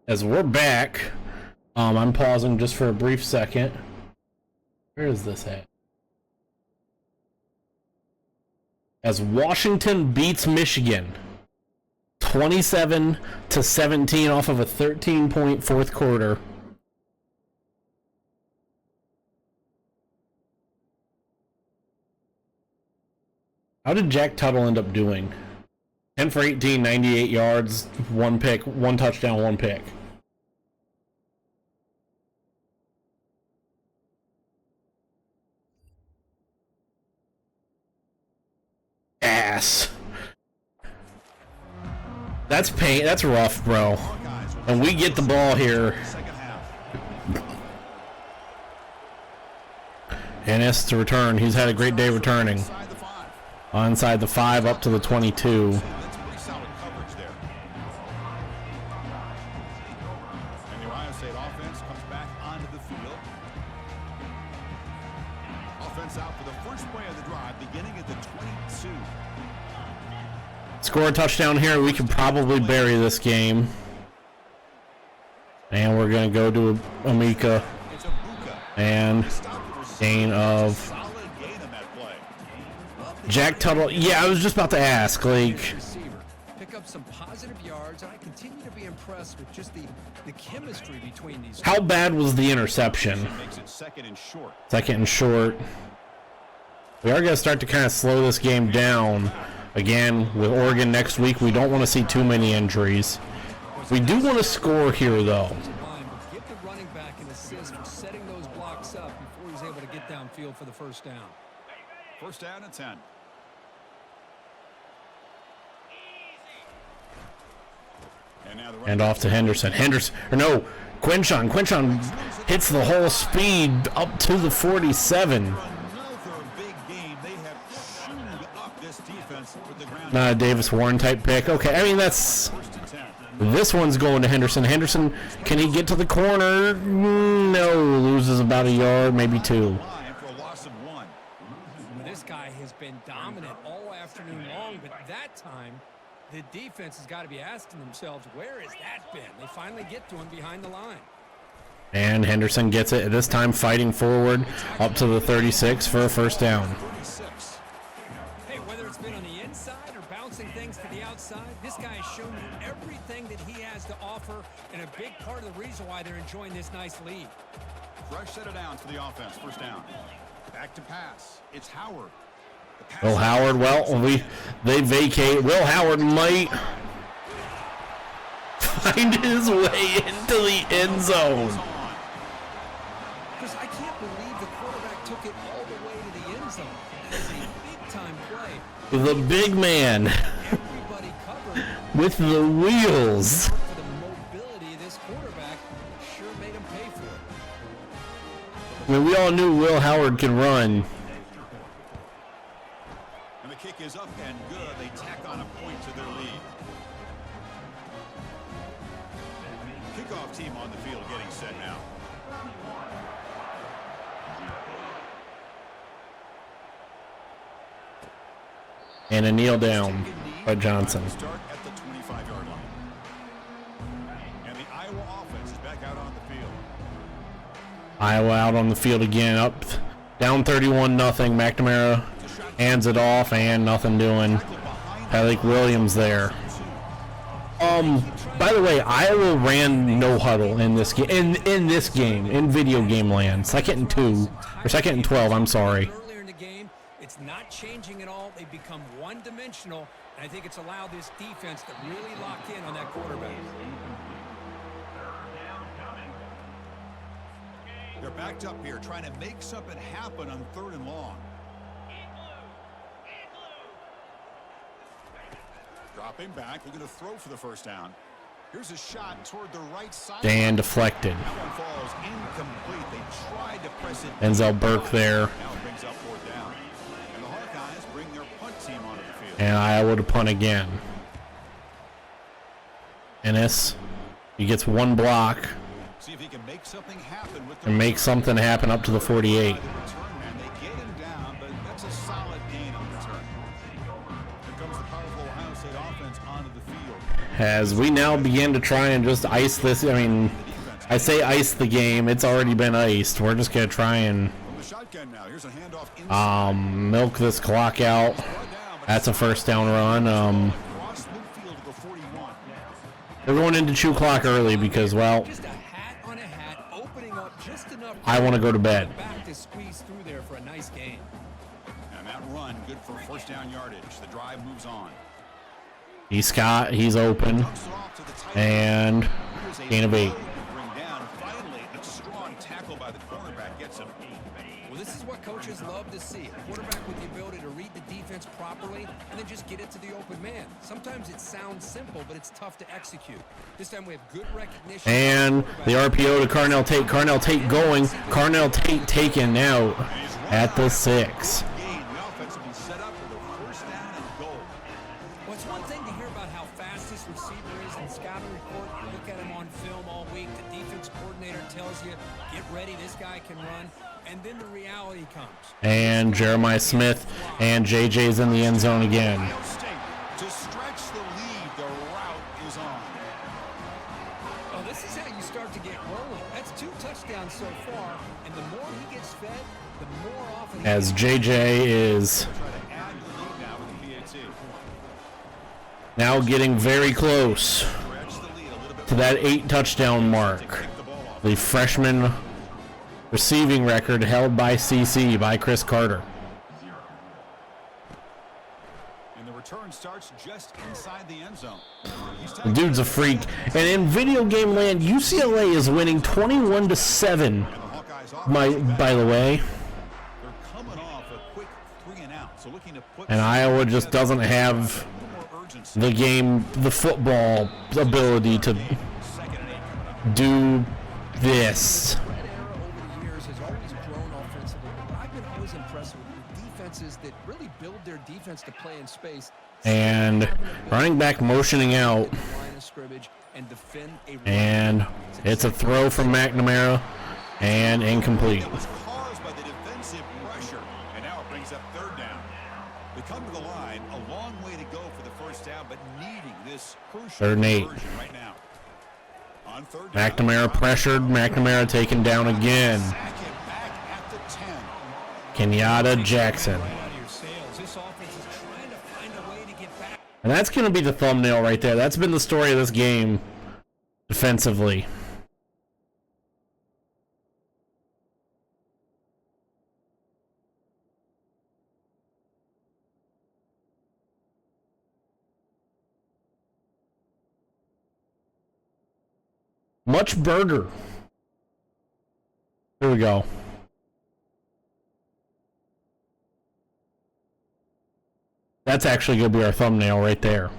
Speaker 1: As we're back, I'm pausing just for a brief second. Where is this at? As Washington beats Michigan 27-17 off of a 13-point fourth quarter. How did Jack Tuttle end up doing? 10 for 18, 98 yards, 1 pick, 1 touchdown, 1 pick. Ass. That's pain. That's rough, bro. And we get the ball here. Ennis to return. He's had a great day returning. Inside the 5 up to the 22.
Speaker 2: That's pretty solid coverage there. And the Ohio State offense comes back onto the field. Offense out for the first play of the drive, beginning at the 22.
Speaker 1: Score a touchdown here. We could probably bury this game. And we're going to go to Amika.
Speaker 2: It's Abuka.
Speaker 1: And gain of
Speaker 2: Solid gain on that play.
Speaker 1: Jack Tuttle. Yeah, I was just about to ask. Like,
Speaker 3: Receiver. Pick up some positive yards, and I continue to be impressed with just the chemistry between these.
Speaker 1: how bad was the interception?
Speaker 2: Makes it second and short.
Speaker 1: Second and short. We are going to start to kind of slow this game down. Again, with Oregon next week, we don't want to see too many injuries. We do want to score here, though.
Speaker 3: Give the running back an assist for setting those blocks up before he's able to get downfield for the first down.
Speaker 2: First down and 10. And now the
Speaker 1: And off to Henderson. Quinshon. Quinshon hits the whole speed up to the 47.
Speaker 2: Another big game. They have chewed up this defense with the ground.
Speaker 1: Not a Davis Warren type pick. Okay, I mean, that's...
Speaker 2: First and 10.
Speaker 1: This one's going to Henderson. Henderson, can he get to the corner? No, loses about a yard, maybe 2.
Speaker 2: Line for a loss of 1.
Speaker 3: Well, this guy has been dominant all afternoon long, but that time, the defense has got to be asking themselves, where has that been? They finally get to him behind the line.
Speaker 1: And Henderson gets it, this time fighting forward up to the 36 for a first down.
Speaker 2: 36.
Speaker 3: Hey, whether it's been on the inside or bouncing things to the outside, this guy has shown you everything that he has to offer, and a big part of the reason why they're enjoying this nice lead.
Speaker 2: Fresh set of downs for the offense. First down. Back to pass. It's Howard. The pass
Speaker 1: Will Howard, they vacate. Will Howard might find his way into the end zone.
Speaker 3: Because I can't believe the quarterback took it all the way to the end zone. That is a big-time play.
Speaker 1: The big man
Speaker 3: Everybody covered.
Speaker 1: with the wheels.
Speaker 3: For the mobility of this quarterback, sure made him pay for it.
Speaker 1: I mean, we all knew Will Howard can run.
Speaker 2: And the kick is up and good. They tack on a point to their lead. Kickoff team on the field getting set now.
Speaker 1: And a kneel down by Johnson.
Speaker 2: Start at the 25-yard line. And the Iowa offense is back out on the field.
Speaker 1: Iowa out on the field again, up, down 31-0. McNamara hands it off, and nothing doing. Alec Williams there. By the way, Iowa ran no huddle in this game. In this game, in video game land, 2nd and 2 or 2nd and 12. I'm sorry.
Speaker 3: Earlier in the game, it's not changing at all. They've become one-dimensional, and I think it's allowed this defense to really lock in on that quarterback.
Speaker 2: They're backed up here trying to make something happen on 3rd and long. Dropping back, looking to throw for the first down. Here's a shot toward the right side.
Speaker 1: Dan deflected.
Speaker 2: That one falls incomplete. They tried to press it.
Speaker 1: Denzel Burke there.
Speaker 2: Now it brings up 4th down. And the Hawkeyes bring their punt team onto the field.
Speaker 1: And Iowa to punt again. Ennis, he gets one block
Speaker 2: See if he can make something happen with the
Speaker 1: and make something happen up to the 48.
Speaker 2: By the return man. They get him down, but that's a solid gain on return. Here comes the powerful Ohio State offense onto the field.
Speaker 1: As we now begin to try and just ice this, I mean, I say ice the game, it's already been iced. We're just going to try and
Speaker 2: From the shotgun now. Here's a handoff inside.
Speaker 1: milk this clock out.
Speaker 2: Brought down, but
Speaker 1: That's a first down run.
Speaker 2: Cross midfield to the 41.
Speaker 1: We're going into 2 o'clock early because, well,
Speaker 3: Just a hat on a hat, opening up just enough.
Speaker 1: I want to go to bed.
Speaker 3: Back to squeeze through there for a nice game.
Speaker 2: And that run, good for first down yardage. The drive moves on.
Speaker 1: Scott, he's open.
Speaker 2: Ducks it off to the tight
Speaker 1: And
Speaker 2: Here's a
Speaker 1: gain of 8.
Speaker 2: low bring down. Finally, a strong tackle by the cornerback gets him.
Speaker 3: Well, this is what coaches love to see. A quarterback with the ability to read the defense properly and then just get it to the open man. Sometimes it sounds simple, but it's tough to execute. This time we have good recognition.
Speaker 1: And the RPO to Carnell Tate. Carnell Tate going. Carnell Tate taken out at the 6.
Speaker 2: Gain. The offense will be set up with a first down and goal.
Speaker 3: Well, it's one thing to hear about how fast this receiver is in scouting report. You look at him on film all week. The defense coordinator tells you, get ready, this guy can run. And then the reality comes.
Speaker 1: And Jeremiah Smith and JJ's in the end zone again.
Speaker 2: Ohio State to stretch the lead. The route is on.
Speaker 3: Oh, this is how you start to get rolling. That's 2 touchdowns so far. And the more he gets fed, the more often
Speaker 1: As JJ is
Speaker 2: Try to add the lead now with the PAT.
Speaker 1: now getting very close
Speaker 2: Stretch the lead a little bit
Speaker 1: to that 8 touchdown mark.
Speaker 2: kick the ball off.
Speaker 1: The freshman receiving record held by CC by Chris Carter.
Speaker 2: And the return starts just inside the end zone.
Speaker 1: The dude's a freak. And in video game land, UCLA is winning 21-7.
Speaker 2: And the Hawkeyes off.
Speaker 1: By the way,
Speaker 2: They're coming off a quick 3 and out. So looking to put
Speaker 1: and Iowa just doesn't have
Speaker 2: a little more urgency.
Speaker 1: the game, the football ability to
Speaker 2: Second and 8 coming up.
Speaker 1: do this.
Speaker 3: That era over the years has always grown offensively, but I've been always impressed with the defenses that really build their defense to play in space.
Speaker 1: And running back motioning out.
Speaker 3: Line of scrimmage and defend a run.
Speaker 1: And it's a throw from McNamara and incomplete.
Speaker 2: It was caused by the defensive pressure, and now it brings up 3rd down. They come to the line, a long way to go for the first down, but needing this crucial
Speaker 1: 3rd and 8.
Speaker 2: conversion right now. On 3rd down,
Speaker 1: McNamara pressured. McNamara taken down again.
Speaker 2: sack it back at the 10.
Speaker 1: Kenyatta Jackson.
Speaker 3: Right out of your sails. This offense is trying to find a way to get back.
Speaker 1: And that's going to be the thumbnail right there. That's been the story of this game defensively. Much burger. Here we go. That's actually going to be our thumbnail right there.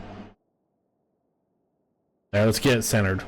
Speaker 1: Now let's get it centered.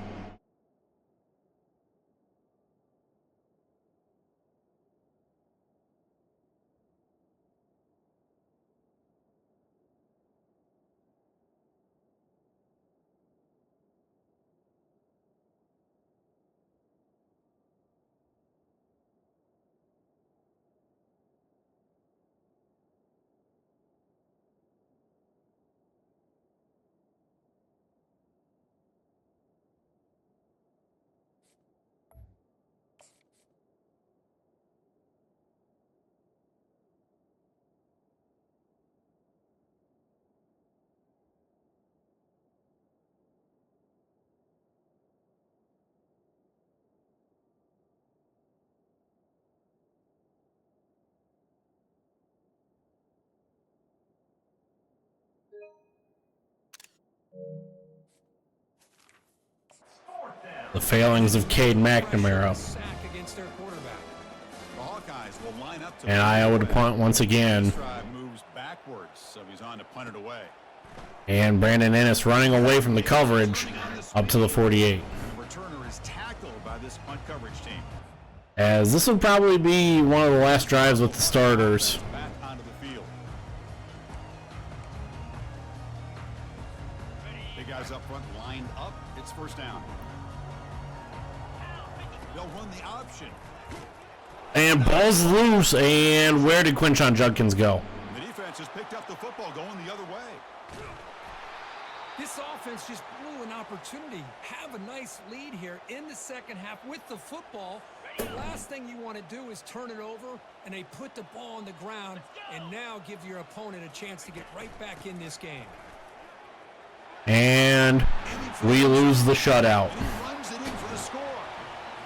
Speaker 1: The failings of Cade McNamara.
Speaker 3: Sack against their quarterback.
Speaker 2: The Hawkeyes will line up to
Speaker 1: And Iowa to punt once again.
Speaker 2: This drive moves backwards, so he's on to punt it away.
Speaker 1: And Brandon Ennis running away from the coverage up to the 48.
Speaker 2: And the returner is tackled by this punt coverage team.
Speaker 1: As this will probably be one of the last drives with the starters.
Speaker 2: Back onto the field. Big guys up front lined up. It's first down. They'll run the option.
Speaker 1: And ball's loose. And where did Quinshon Judkins go?
Speaker 2: The defense has picked up the football going the other way.
Speaker 3: This offense just blew an opportunity. Have a nice lead here in the second half with the football. The last thing you want to do is turn it over, and they put the ball on the ground and now give your opponent a chance to get right back in this game.
Speaker 1: And
Speaker 2: for
Speaker 1: We lose the shutout.
Speaker 2: and he runs it in for the score.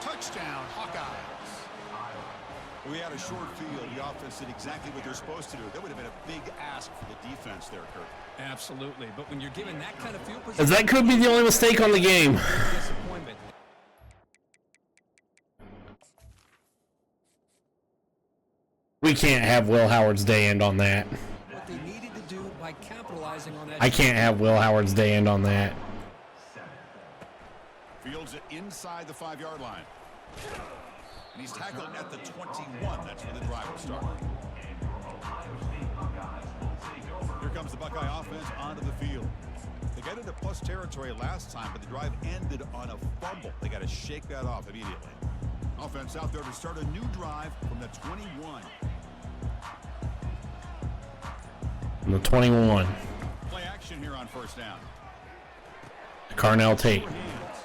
Speaker 2: Touchdown, Hawkeyes. We had a short field. The offense did exactly what they're supposed to do. That would have been a big ask for the defense there, Kurt.
Speaker 3: Absolutely. But when you're given that kind of field
Speaker 1: As
Speaker 3: position,
Speaker 1: that could be the only mistake on the game.
Speaker 3: disappointment.
Speaker 1: We can't have Will Howard's day end on that.
Speaker 3: What they needed to do by capitalizing on that.
Speaker 1: I can't have Will Howard's day end on that.
Speaker 2: Fields it inside the 5-yard line. And he's tackled at the 21. That's where the drive will start. Here comes the Buckeye offense onto the field. They got into plus territory last time, but the drive ended on a fumble. They got to shake that off immediately. Offense out there to start a new drive from the 21.
Speaker 1: The 21.
Speaker 2: Play action here on first down.
Speaker 1: Carnell Tate.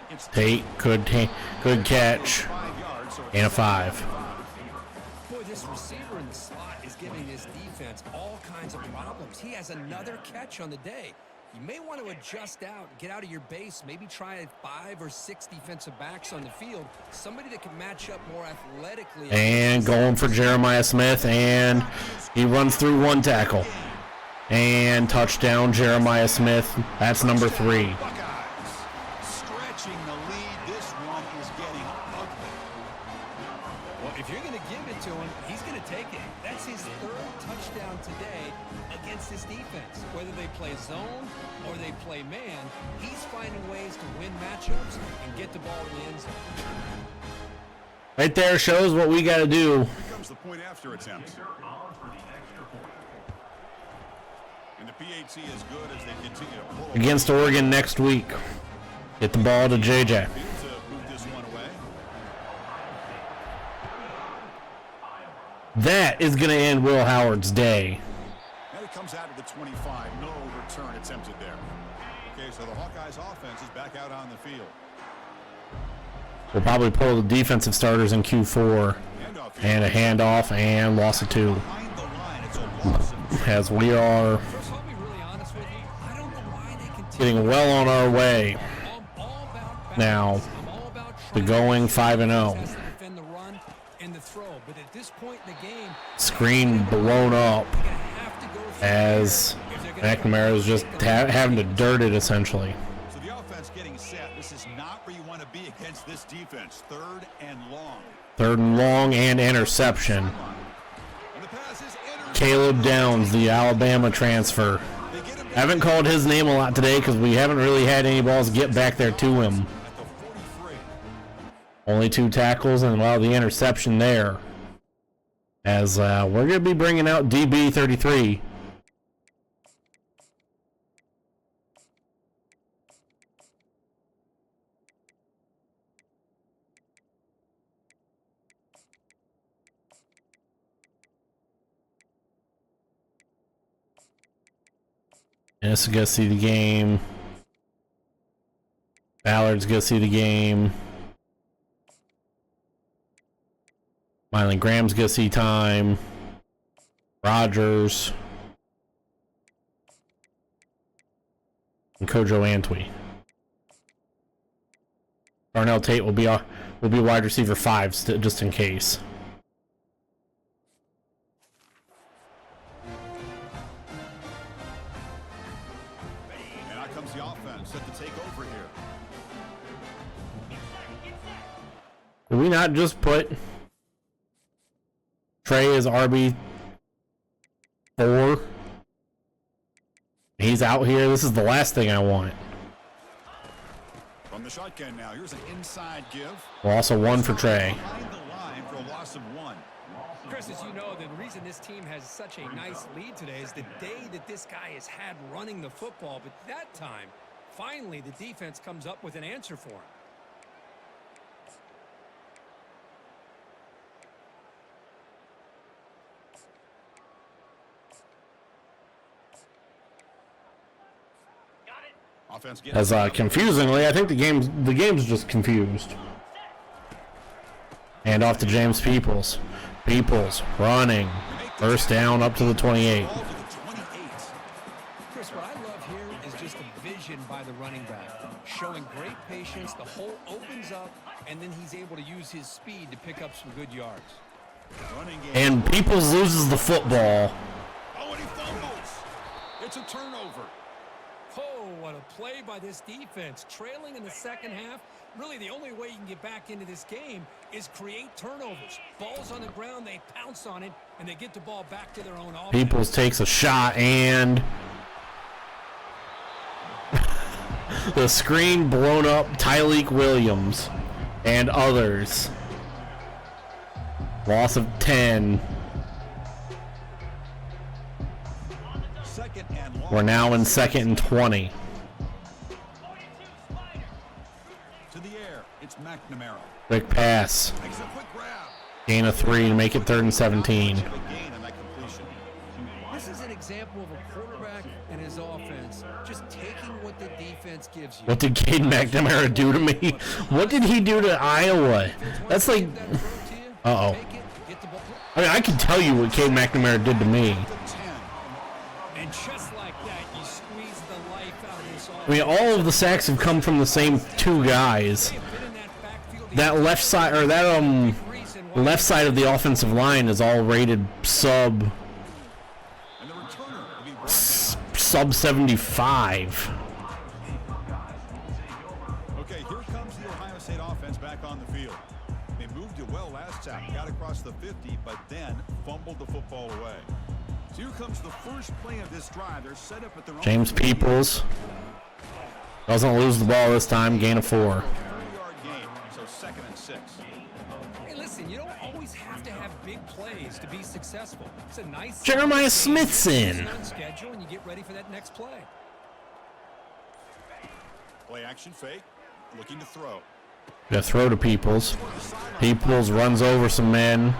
Speaker 2: It's
Speaker 1: Tate, good catch,
Speaker 2: 5 yards, so
Speaker 1: and a 5.
Speaker 3: Boy, this receiver in the slot is giving this defense all kinds of problems. He has another catch on the day. You may want to adjust out, get out of your base, maybe try 5 or 6 defensive backs on the field. Somebody that can match up more athletically.
Speaker 1: And going for Jeremiah Smith, and he runs through one tackle. And touchdown, Jeremiah Smith. That's number 3.
Speaker 2: Buckeyes stretching the lead. This one is getting ugly.
Speaker 3: Well, if you're going to give it to him, he's going to take it. That's his 3rd touchdown today against this defense. Whether they play zone or they play man, he's finding ways to win matchups and get the ball in the end zone.
Speaker 1: Right there shows what we got to do.
Speaker 2: Here comes the point after attempt. And the PAT is good as they continue to pull
Speaker 1: Against Oregon next week. Get the ball to JJ.
Speaker 2: to move this one away.
Speaker 1: That is going to end Will Howard's day.
Speaker 2: And it comes out of the 25. No return attempted there. Okay, so the Hawkeyes offense is back out on the field.
Speaker 1: We'll probably pull the defensive starters in Q4.
Speaker 2: Handoff here.
Speaker 1: And a handoff and loss of 2.
Speaker 2: Behind the line, it's a loss of
Speaker 1: As we are
Speaker 3: Chris, I'll be really honest with you. I don't know why they continue.
Speaker 1: getting well on our way
Speaker 3: I'm all about balance.
Speaker 1: now
Speaker 3: I'm all about
Speaker 1: to
Speaker 3: trying
Speaker 1: going
Speaker 3: to
Speaker 1: 5-0.
Speaker 3: defend the run and the throw. But at this point in the game,
Speaker 1: Screen blown up
Speaker 3: you're gonna have to go for
Speaker 1: as
Speaker 3: it if they're gonna
Speaker 1: McNamara is just having to dirt it essentially.
Speaker 2: So the offense getting set. This is not where you want to be against this defense. 3rd and long.
Speaker 1: 3rd and long and interception.
Speaker 2: And the pass is entered.
Speaker 1: Caleb Downs, the Alabama transfer.
Speaker 2: They get him
Speaker 1: I haven't called his name a lot today because we haven't really had any balls get back there to him.
Speaker 2: at the 43.
Speaker 1: Only 2 tackles and the interception there. As we're going to be bringing out DB 33. And this is going to see the game. Ballard's going to see the game. Mylan Graham's going to see time. Rogers. And Kojo Antwi. Darnell Tate will be wide receiver 5 just in case.
Speaker 2: And out comes the offense set to take over here.
Speaker 1: Did we not just put Trey as RB4? He's out here. This is the last thing I want.
Speaker 2: From the shotgun now, here's an inside give.
Speaker 1: Well, also 1 for Trey.
Speaker 2: Behind the line for a loss of 1.
Speaker 3: Chris, as you know, the reason this team has such a nice lead today is the day that this guy has had running the football. But that time, finally, the defense comes up with an answer for him.
Speaker 2: Offense gets
Speaker 1: As confusingly, I think the game's just confused. And off to James Peoples. Peoples running. First down up to the 28.
Speaker 2: ball to the 28.
Speaker 3: Chris, what I love here is just the vision by the running back. showing great patience. The hole opens up, and then he's able to use his speed to pick up some good yards.
Speaker 2: Running game.
Speaker 1: And Peoples loses the football.
Speaker 2: Oh, and he fumbles. It's a turnover.
Speaker 3: Oh, what a play by this defense. Trailing in the second half, really the only way you can get back into this game is create turnovers. Ball's on the ground, they pounce on it, and they get the ball back to their own offense.
Speaker 1: Peoples takes a shot, and the screen blown up. Tyleek Williams and others. Loss of 10.
Speaker 2: Second and long.
Speaker 1: We're now in 2nd and 20.
Speaker 2: To the air. It's McNamara.
Speaker 1: Quick pass.
Speaker 2: Makes a quick grab.
Speaker 1: Gain of 3 to make it 3rd and 17.
Speaker 2: Much of a gain on that completion.
Speaker 3: This is an example of a quarterback and his offense just taking what the defense gives you.
Speaker 1: What did Cade McNamara do to me? What did he do to Iowa? That's like... Uh-oh. I mean, I can tell you what Cade McNamara did to me.
Speaker 3: And just like that, you squeeze the life out of this offense.
Speaker 1: I mean, all of the sacks have come from the same 2 guys. That left side, or that left side of the offensive line is all rated sub 75.
Speaker 2: Okay, here comes the Ohio State offense back on the field. They moved it well last time, got across the 50, but then fumbled the football away. So here comes the first play of this drive. They're set up at their own
Speaker 1: James
Speaker 2: 50.
Speaker 1: Peoples doesn't lose the ball this time. Gain of 4.
Speaker 2: 30-yard gain, so 2nd and 6.
Speaker 3: Hey, listen, you don't always have to have big plays to be successful. It's a nice
Speaker 1: Jeremiah Smithson.
Speaker 3: on schedule, and you get ready for that next play.
Speaker 2: Play action fake, looking to throw.
Speaker 1: Gonna throw to Peoples. Peoples runs over some men.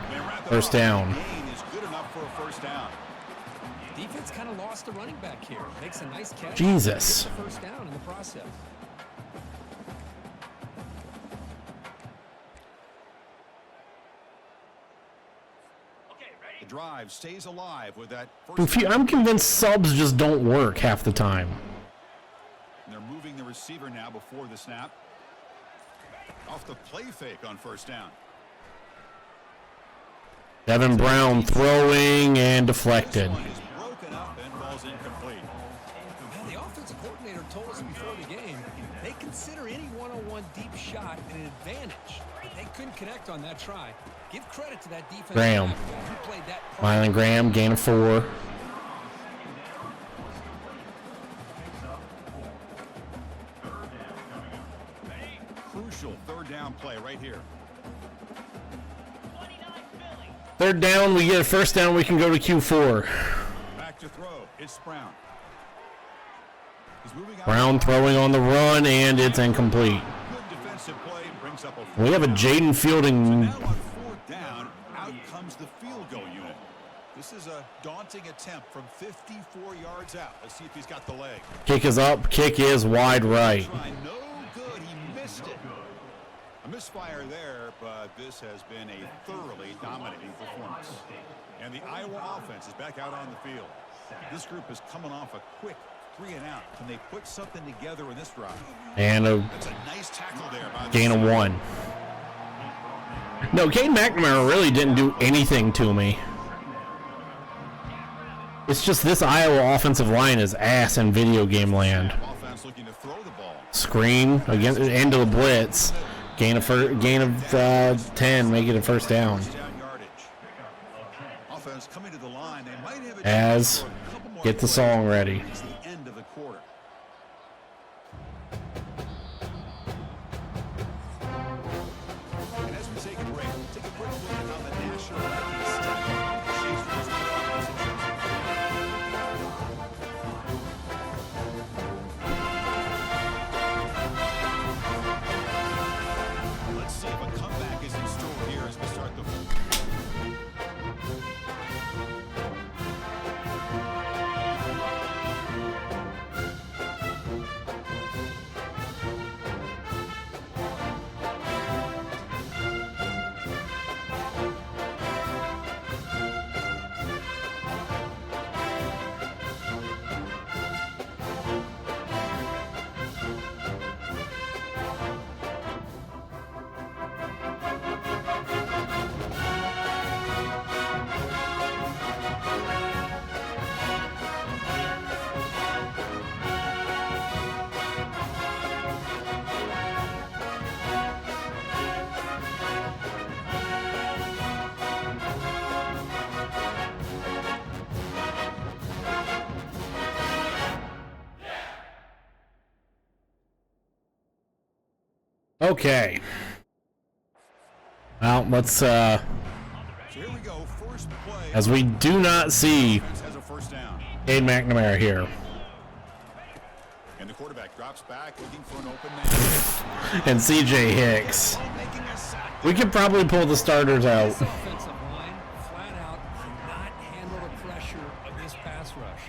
Speaker 1: First down.
Speaker 2: Gain is good enough for a first down.
Speaker 3: Defense kind of lost the running back here. Makes a nice catch.
Speaker 1: Jesus.
Speaker 3: Gets the first down in the process.
Speaker 2: The drive stays alive with that first
Speaker 1: I'm convinced subs just don't work half the time.
Speaker 2: They're moving the receiver now before the snap. Off the play fake on first down.
Speaker 1: Devin Brown throwing and deflected.
Speaker 2: This one is broken up and falls incomplete.
Speaker 3: Well, the offensive coordinator told us before the game they consider any one-on-one deep shot an advantage. They couldn't connect on that try. Give credit to that defense.
Speaker 1: Graham.
Speaker 3: Who played that part.
Speaker 1: Mylan Graham, gain of 4.
Speaker 2: Crucial third down play right here.
Speaker 1: 3rd down, we get a first down, we can go to Q4.
Speaker 2: Back to throw. It's Brown. He's moving out.
Speaker 1: Brown throwing on the run, and it's incomplete.
Speaker 2: Good defensive play brings up a
Speaker 1: We have a Jaden Fielding.
Speaker 2: Now on fourth down, out comes the field goal unit. This is a daunting attempt from 54 yards out. Let's see if he's got the leg.
Speaker 1: Kick is up, kick is wide right.
Speaker 2: Try no good. He missed it. A misfire there, but this has been a thoroughly dominating performance. And the Iowa offense is back out on the field. This group is coming off a quick 3 and out. Can they put something together in this drive?
Speaker 1: And a
Speaker 2: That's a nice tackle there by the
Speaker 1: gain of 1. No, Cade McNamara really didn't do anything to me. It's just this Iowa offensive line is ass in video game land.
Speaker 2: offense looking to throw the ball.
Speaker 1: Screen against into the blitz. Gain of 10, make it a first down.
Speaker 2: First down yardage. Offense coming to the line. They might have a
Speaker 1: As
Speaker 2: chance for a couple more
Speaker 1: get the
Speaker 2: plays.
Speaker 1: song ready.
Speaker 2: It's the end of the quarter. And as we take a break, take a quick look at how the national ranking stack shapes for this position. Let's see if a comeback is in store here as we start the
Speaker 1: Okay. Well, let's
Speaker 2: So here we go. First play.
Speaker 1: as we do not see
Speaker 2: Defense has a first down.
Speaker 1: Cade McNamara here.
Speaker 2: And the quarterback drops back looking for an open man.
Speaker 1: And CJ Hicks.
Speaker 2: Making a sack.
Speaker 1: We could probably pull the starters out.
Speaker 3: This offensive line flat out cannot handle the pressure of this pass rush.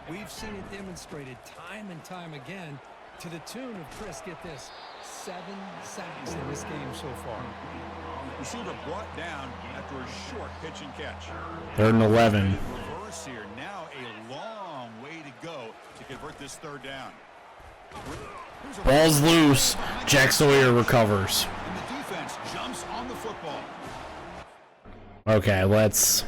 Speaker 3: We've seen it demonstrated time and time again to the tune of, Chris, get this, 7 sacks in this game so far.
Speaker 2: Receiver brought down after a short pitch and catch.
Speaker 1: 3rd and 11.
Speaker 2: Reverse here. Now a long way to go to convert this third down. Here's a-
Speaker 1: Ball's loose. Jack Sawyer recovers.
Speaker 2: And the defense jumps on the football.
Speaker 1: Okay, let's.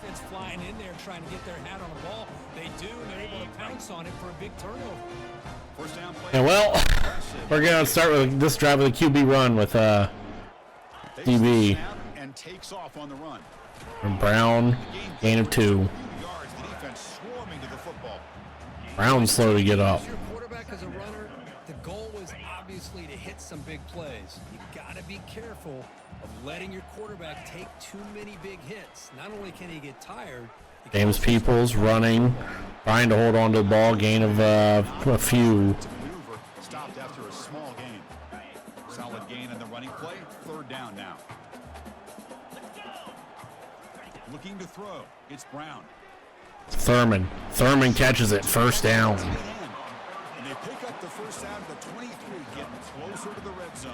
Speaker 3: Defense flying in there trying to get their hat on the ball. They do, and they're able to pounce on it for a big turnover.
Speaker 2: First down play.
Speaker 1: And well, we're gonna start with this drive with a QB run with
Speaker 2: Takes the
Speaker 1: DB.
Speaker 2: snap and takes off on the run.
Speaker 1: Brown, gain of 2.
Speaker 2: Yards. The defense swarming to the football.
Speaker 1: Brown slow to get up.
Speaker 3: As your quarterback as a runner, the goal was obviously to hit some big plays. You got to be careful of letting your quarterback take too many big hits. Not only can he get tired, he can
Speaker 1: James
Speaker 3: also
Speaker 1: Peoples running, trying to hold on to the ball, gain of a few.
Speaker 2: To maneuver, stopped after a small gain. Solid gain on the running play. Third down now. Looking to throw. It's Brown.
Speaker 1: Thurman catches it, first down.
Speaker 2: And they pick up the first down at the 23, getting closer to the red zone.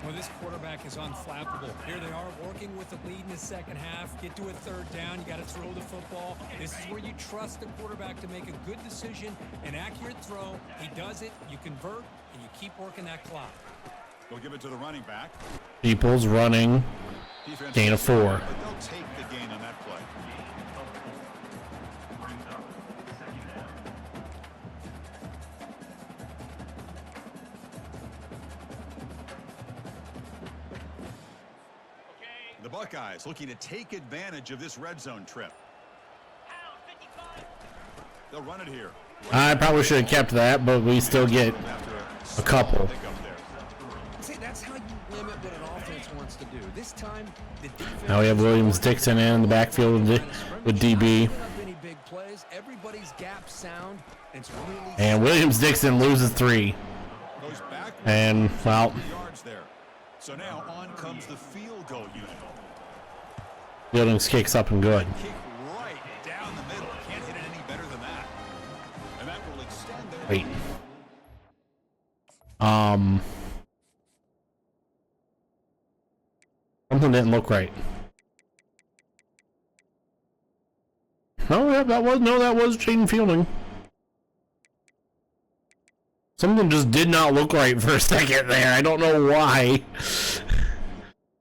Speaker 3: Well, this quarterback is unflappable. Here they are working with the lead in the second half. Get to a third down. You got to throw the football. This is where you trust the quarterback to make a good decision, an accurate throw. He does it. You convert, and you keep working that clock.
Speaker 2: They'll give it to the running back.
Speaker 1: Peoples running,
Speaker 2: Defense
Speaker 1: gain of 4.
Speaker 2: but they'll take the gain on that play. The Buckeyes looking to take advantage of this red zone trip. They'll run it here.
Speaker 1: I probably should have kept that, but we still get
Speaker 2: After
Speaker 1: a couple.
Speaker 2: pickup there.
Speaker 3: See, that's how you limit what an offense wants to do. This time, the defense.
Speaker 1: Now we have Williams Dixon in the backfield with DB.
Speaker 3: Not any big plays. Everybody's gap sound. It's really
Speaker 1: And Williams Dixon loses 3.
Speaker 2: Goes back
Speaker 1: And, well,
Speaker 2: yards there. So now on comes the field goal unit.
Speaker 1: Fieldings kicks up and good.
Speaker 2: Kick right down the middle. Can't hit it any better than that. And that will extend their
Speaker 1: Wait. Something didn't look right. No, yeah, that was Jaden Fielding. Something just did not look right for a second there. I don't know why.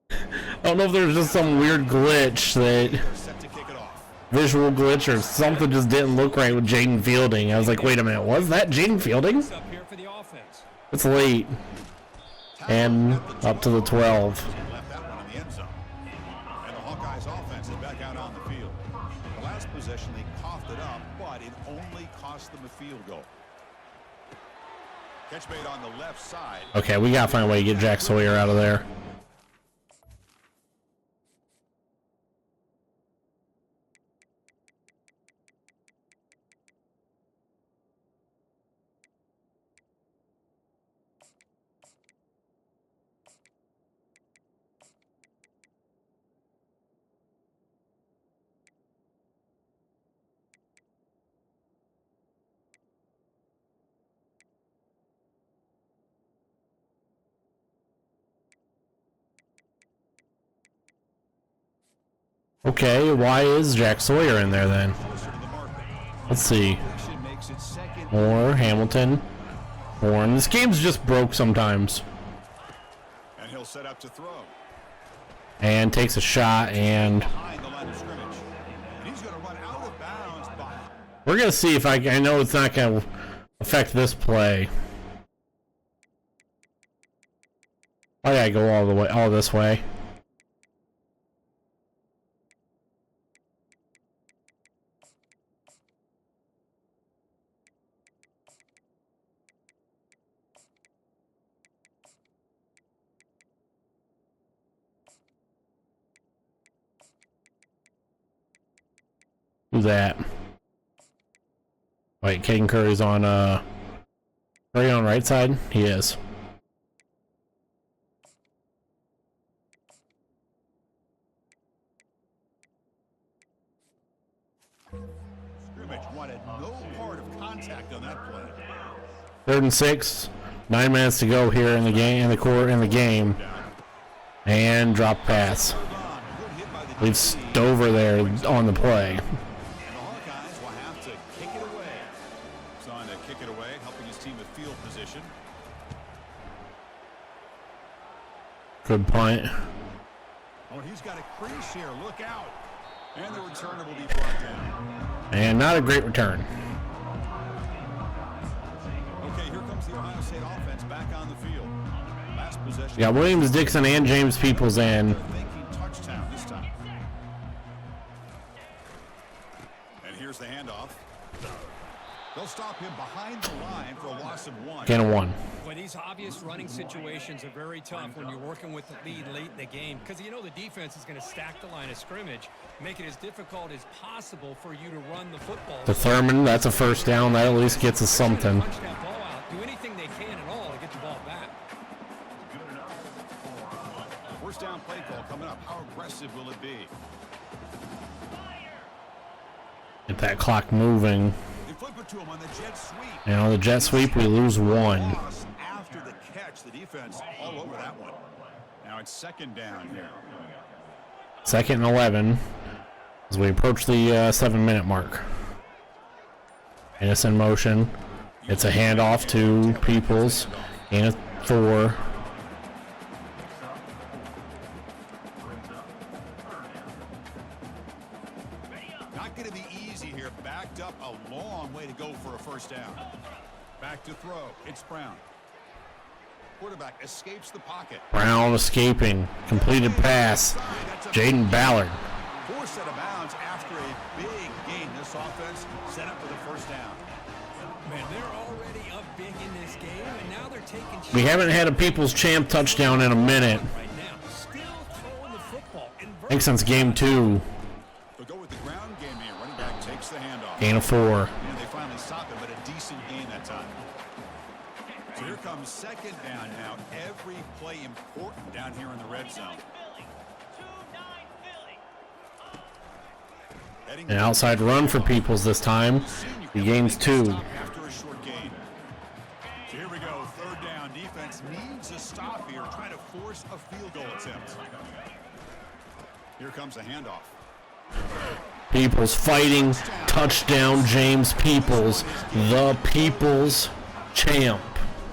Speaker 1: I don't know if there's just some weird glitch that
Speaker 2: They're set to kick it off.
Speaker 1: visual glitch or something just didn't look right with Jaden Fielding. I was like, wait a minute, was that Jaden Fielding?
Speaker 3: up here for the offense.
Speaker 1: It's late. And up to the 12.
Speaker 2: And left that one in the end zone. And the Hawkeyes offense is back out on the field. The last possession they coughed it up, but it only cost them a field goal. Catch made on the left side.
Speaker 1: Okay, we gotta find a way to get Jack Sawyer out of there. Okay, why is Jack Sawyer in there then?
Speaker 2: Closer to the mark.
Speaker 1: Let's see.
Speaker 2: Action makes it second.
Speaker 1: Moore, Hamilton, Horn. This game's just broke sometimes.
Speaker 2: And he'll set up to throw.
Speaker 1: And takes a shot, and
Speaker 2: Behind the line of scrimmage. And he's going to run out of bounds.
Speaker 1: we're gonna see if I know it's not gonna affect this play. I gotta go all this way. Who's that? Wait, Caden Curry's on Curry on right side? He is.
Speaker 2: Scrimmage wanted no part of contact on that play.
Speaker 1: 3rd and 6. 9 minutes to go here in the game, and drop pass.
Speaker 2: Good hit by the
Speaker 1: Leave
Speaker 2: DC.
Speaker 1: Stover there on the play.
Speaker 2: And the Hawkeyes will have to kick it away. Trying to kick it away, helping his team with field position.
Speaker 1: Good punt.
Speaker 2: Oh, he's got a crease here. Look out. And the returner will be brought down.
Speaker 1: And not a great return.
Speaker 2: Okay, here comes the Ohio State offense back on the field. Last possession.
Speaker 1: We got Williams Dixon and James Peoples in.
Speaker 2: They're thinking touchdown this time. And here's the handoff. They'll stop him behind the line for a loss of 1.
Speaker 1: Gain of 1.
Speaker 3: Well, these obvious running situations are very tough when you're working with the lead late in the game because you know the defense is going to stack the line of scrimmage, make it as difficult as possible for you to run the football.
Speaker 1: To Thurman, that's a first down. That at least gets us something.
Speaker 3: Punch that ball out. Do anything they can at all to get the ball back.
Speaker 2: First down play call coming up. How aggressive will it be?
Speaker 1: Get that clock moving.
Speaker 2: They flip it to him on the jet sweep.
Speaker 1: And on the jet sweep, we lose 1.
Speaker 2: Loss after the catch. The defense all over that one. Now it's second down here.
Speaker 1: 2nd and 11 as we approach the 7-minute mark. Ennis in motion. It's a handoff to Peoples. And a Thor.
Speaker 2: Not going to be easy here. Backed up a long way to go for a first down. Back to throw. It's Brown. Quarterback escapes the pocket.
Speaker 1: Brown escaping. Completed pass. Jaden Ballard.
Speaker 2: Forced out of bounds after a big gain. This offense set up for the first down.
Speaker 3: Man, they're already up big in this game, and now they're taking shots
Speaker 1: We haven't had a Peoples Champ touchdown in a minute.
Speaker 3: right now. Still throwing the football.
Speaker 1: I think since game 2.
Speaker 2: They'll go with the ground game here. Running back takes the handoff.
Speaker 1: Gain of 4.
Speaker 2: And they finally stop him, but a decent gain that time. So here comes second down now. Every play important down here in the red zone. Heading
Speaker 1: An outside run for Peoples this time. He gains 2.
Speaker 2: stop after a short gain. So here we go. Third down. Defense needs a stop here. Trying to force a field goal attempt. Here comes a handoff.
Speaker 1: Peoples fighting. Touchdown, James Peoples. The Peoples Champ.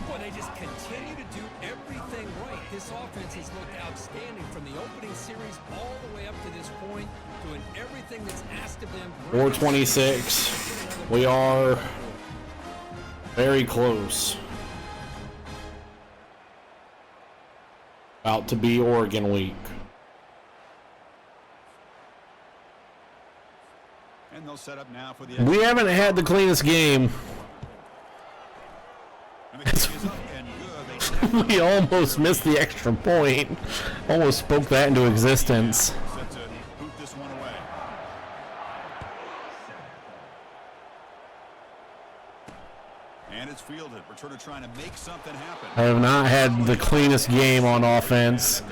Speaker 3: Well, they just continue to do everything right. This offense has looked outstanding from the opening series all the way up to this point, doing everything that's asked of them.
Speaker 1: 4:26. We are very close. About to be Oregon week.
Speaker 2: And they'll set up now for the
Speaker 1: We haven't had the cleanest game.
Speaker 2: And the kick is up and good. They
Speaker 1: We almost missed the extra point. Almost spoke that into existence.
Speaker 2: set to boot this one away. And it's fielded. Returner trying to make something happen.
Speaker 1: I have not had the cleanest game on offense.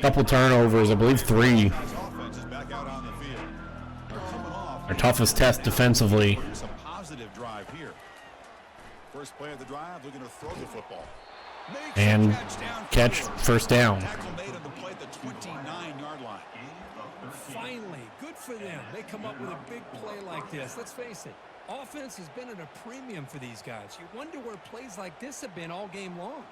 Speaker 1: Couple turnovers, I believe 3.
Speaker 2: His offense is back out on the field. They're coming off.
Speaker 1: Our toughest test defensively.
Speaker 2: It's a positive drive here. First play of the drive, looking to throw the football. Makes
Speaker 1: And
Speaker 2: the catch downfield.
Speaker 1: catch first down.
Speaker 2: Tackle made on the play at the 29-yard line.
Speaker 3: Finally, Chris, let's face it. Offense has been at a premium for these guys. You wonder where plays like this have been all game long.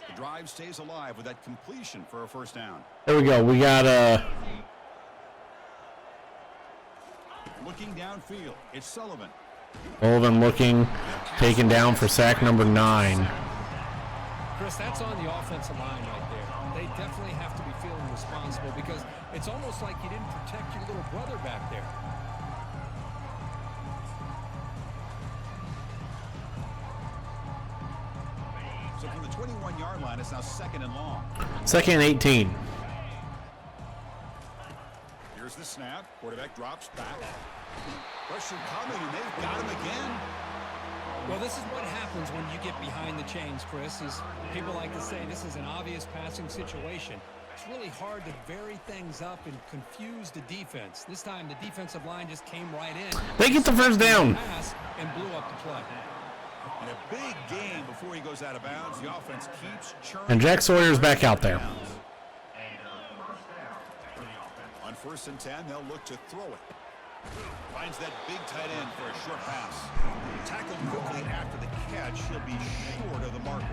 Speaker 2: The drive stays alive with that completion for a first down.
Speaker 1: There we go. We got
Speaker 2: Looking downfield, it's Sullivan.
Speaker 1: Sullivan looking, taken down for sack number 9.
Speaker 3: Chris, that's on the offensive line right there. They definitely have to be feeling responsible because it's almost like you didn't protect your little brother back there.
Speaker 2: So from the 21-yard line, it's now 2nd and long.
Speaker 1: 2nd and 18.
Speaker 2: Here's the snap. Quarterback drops back. Pressure coming, and they've got him again.
Speaker 3: Well, this is what happens when you get behind the chains, Chris. Is people like to say this is an obvious passing situation. It's really hard to vary things up and confuse the defense. This time, the defensive line just came right in.
Speaker 1: They get the first down.
Speaker 3: Pass and blew up the play.
Speaker 2: And a big gain before he goes out of bounds. The offense keeps churning.
Speaker 1: And Jack Sawyer's back out there.
Speaker 2: On 1st and 10, they'll look to throw it. Finds that big tight end for a short pass. Tackled quickly after the catch. He'll be short of the marker.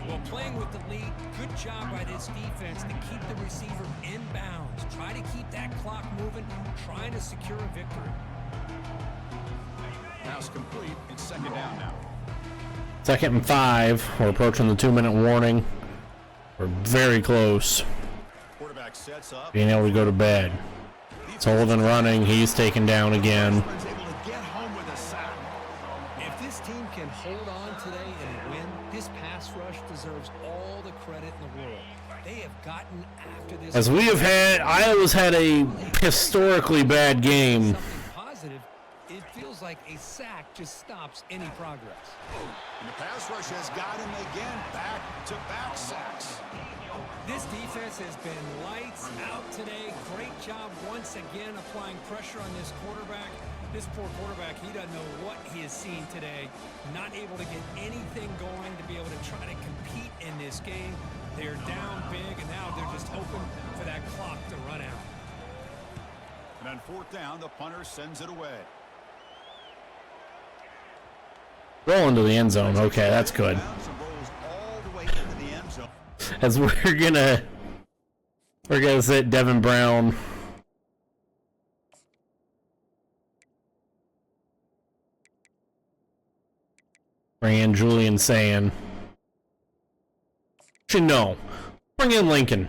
Speaker 3: Well, playing with the lead, good job by this defense to keep the receiver in bounds. Try to keep that clock moving, trying to secure a victory.
Speaker 2: Pass complete. It's 2nd down now.
Speaker 1: 2nd and 5. We're approaching the 2-minute warning. We're very close.
Speaker 2: Quarterback sets up.
Speaker 1: Being able to go to bed. Sullivan running. He's taken down again.
Speaker 2: Able to get home with a sack.
Speaker 3: If this team can hold on today and win, this pass rush deserves all the credit in the world. They have gotten after this.
Speaker 1: As we have had, Iowa's had a historically bad game.
Speaker 3: Something positive, it feels like a sack just stops any progress.
Speaker 2: And the pass rush has got him again. Back-to-back sacks.
Speaker 3: This defense has been lights out today. Great job once again applying pressure on this quarterback. This poor quarterback, he doesn't know what he has seen today. Not able to get anything going to be able to try to compete in this game. They're down big, and now they're just hoping for that clock to run out.
Speaker 2: And on 4th down, the punter sends it away.
Speaker 1: Roll into the end zone. Okay, that's good.
Speaker 2: Rolls all the way into the end zone.
Speaker 1: As we're gonna sit Devin Brown. Bring in Julian Sand. Actually, no. Bring in Lincoln.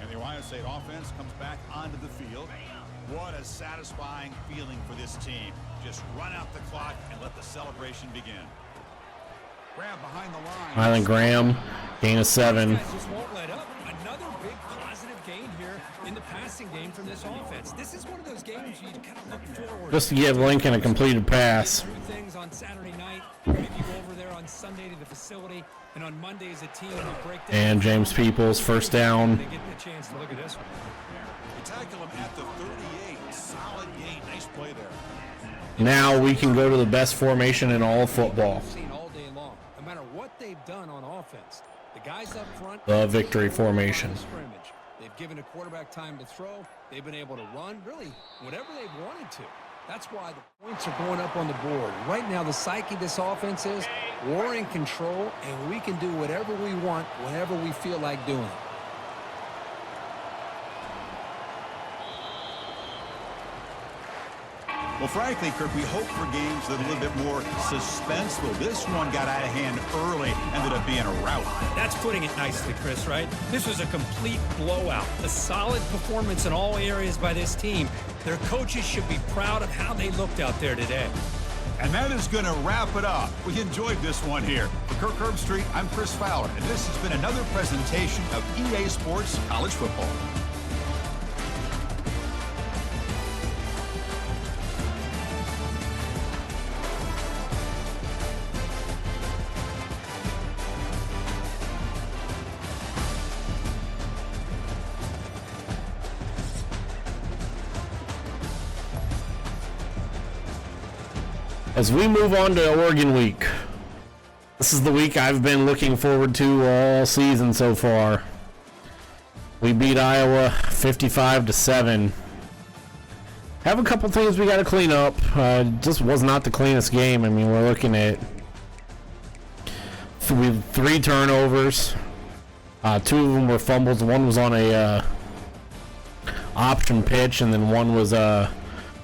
Speaker 2: And the Ohio State offense comes back onto the field. What a satisfying feeling for this team. Just run out the clock and let the celebration begin. Graham behind the line.
Speaker 1: Mylan Graham, gain of 7.
Speaker 3: Guys just won't let up. Another big positive gain here in the passing game from this offense. This is one of those games you kind of look forward
Speaker 1: Just to give Lincoln a completed pass.
Speaker 3: through things on Saturday night. Maybe you go over there on Sunday to the facility, and on Monday as a team you break down.
Speaker 1: And James Peoples, first down.
Speaker 3: They get the chance to look at this one.
Speaker 2: They tackle him at the 38. Solid gain. Nice play there.
Speaker 1: Now we can go to the best formation in all of football.
Speaker 3: Seen all day long. No matter what they've done on offense, the guys up front.
Speaker 1: The victory formation.
Speaker 3: Scrimmage. They've given a quarterback time to throw. They've been able to run, really, whatever they've wanted to. That's why the points are going up on the board. Right now, the psyche of this offense is we're in control, and we can do whatever we want whenever we feel like doing it.
Speaker 2: Well, frankly, Kirk, we hope for games that are a little bit more suspenseful. This one got out of hand early, ended up being a rout.
Speaker 3: That's putting it nicely, Chris, right? This was a complete blowout. A solid performance in all areas by this team. Their coaches should be proud of how they looked out there today.
Speaker 2: And that is going to wrap it up. We enjoyed this one here. For Kirk Herbstreit, I'm Chris Fowler, and this has been another presentation of EA Sports College Football.
Speaker 1: As we move on to Oregon week, this is the week I've been looking forward to all season so far. We beat Iowa 55-7. Have a couple things we got to clean up. Just was not the cleanest game. I mean, we're looking at 3 turnovers. 2 of them were fumbles. One was on a option pitch, and then one was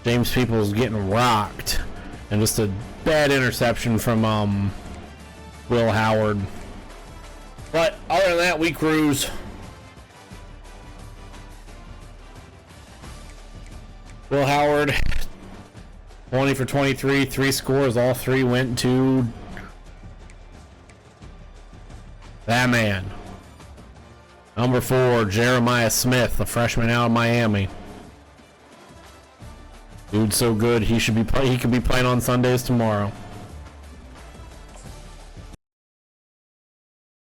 Speaker 1: James Peoples getting rocked, and just a bad interception from Will Howard. But other than that, we cruise. Will Howard, 20 for 23, 3 scores. All 3 went to that man. Number 4, Jeremiah Smith, the freshman out of Miami. Dude's so good, he could be playing on Sundays tomorrow.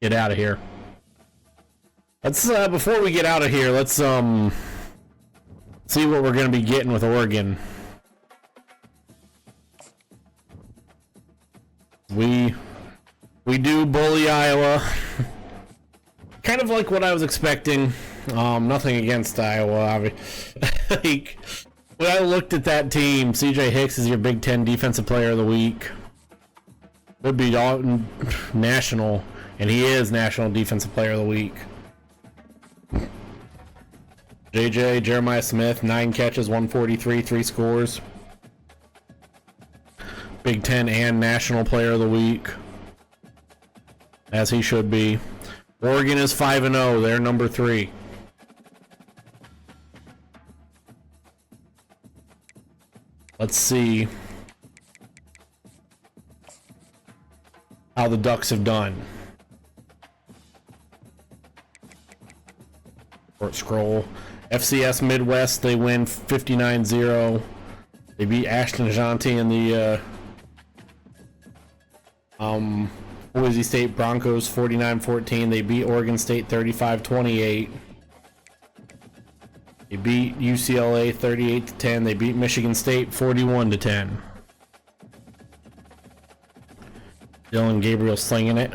Speaker 1: Get out of here. Let's before we get out of here, let's see what we're going to be getting with Oregon. We do bully Iowa. Kind of like what I was expecting. Nothing against Iowa. Like, when I looked at that team, CJ Hicks is your Big Ten Defensive Player of the Week. Would be national, and he is National Defensive Player of the Week. Jeremiah Smith, 9 catches, 143, 3 scores. Big Ten and National Player of the Week, as he should be. Oregon is 5-0. They're number 3. Let's see how the Ducks have done. Short scroll. FCS Midwest, they win 59-0. They beat Ashton Janti in the Boise State Broncos 49-14. They beat Oregon State 35-28. They beat UCLA 38-10. They beat Michigan State 41-10. Dylan Gabriel slinging it.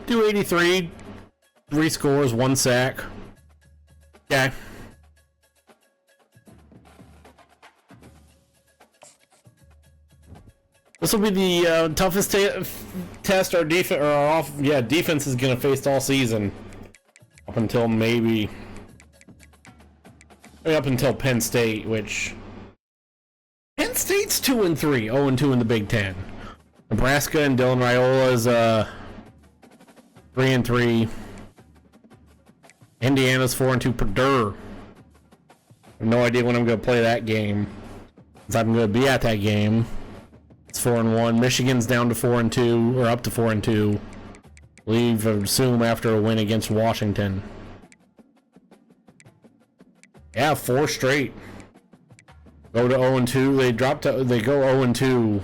Speaker 1: .283, 3 scores, 1 sack. Okay. This will be the toughest test our defense is going to face all season, up until up until Penn State, which Penn State's 2-3, 0-2 in the Big Ten. Nebraska and Dylan Raiola is 3-3. Indiana's 4-2. Purdue. I have no idea when I'm going to play that game, because I'm going to be at that game. It's 4-1. Michigan's down to 4-2, or up to 4-2. Assume after a win against Washington. Yeah, 4 straight. Go to 0-2. They go 0-2.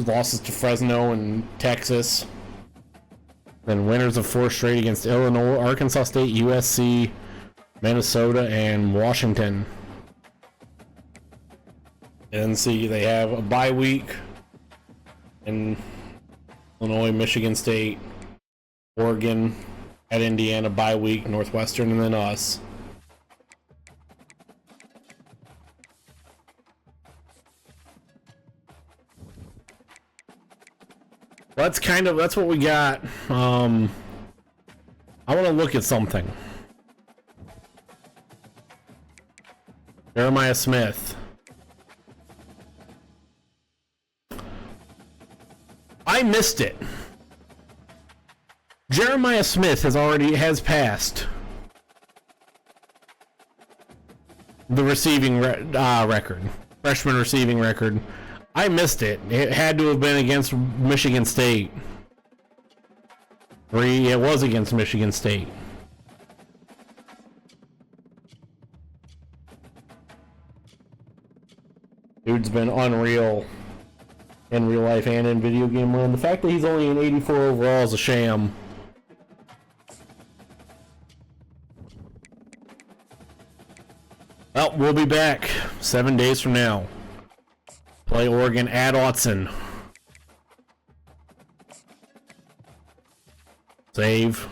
Speaker 1: Losses to Fresno and Texas. Then winners of 4 straight against Illinois, Arkansas State, USC, Minnesota, and Washington. And see, they have a bye week in Illinois, Michigan State, Oregon, at Indiana, bye week, Northwestern, and then us. That's what we got. I want to look at something. Jeremiah Smith. I missed it. Jeremiah Smith has passed the receiving record, freshman receiving record. I missed it. It had to have been against Michigan State. It was against Michigan State. Dude's been unreal in real life and in video game land. The fact that he's only an 84 overall is a sham. Well, we'll be back 7 days from now. Play Oregon at Autzen. Save.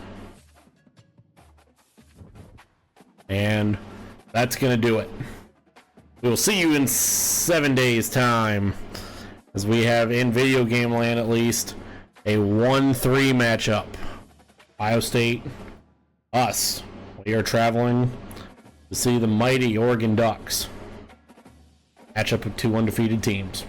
Speaker 1: And that's going to do it. We will see you in 7 days' time, as we have, in video game land at least, a 1-3 matchup. Ohio State, us. We are traveling to see the mighty Oregon Ducks match up with 2 undefeated teams.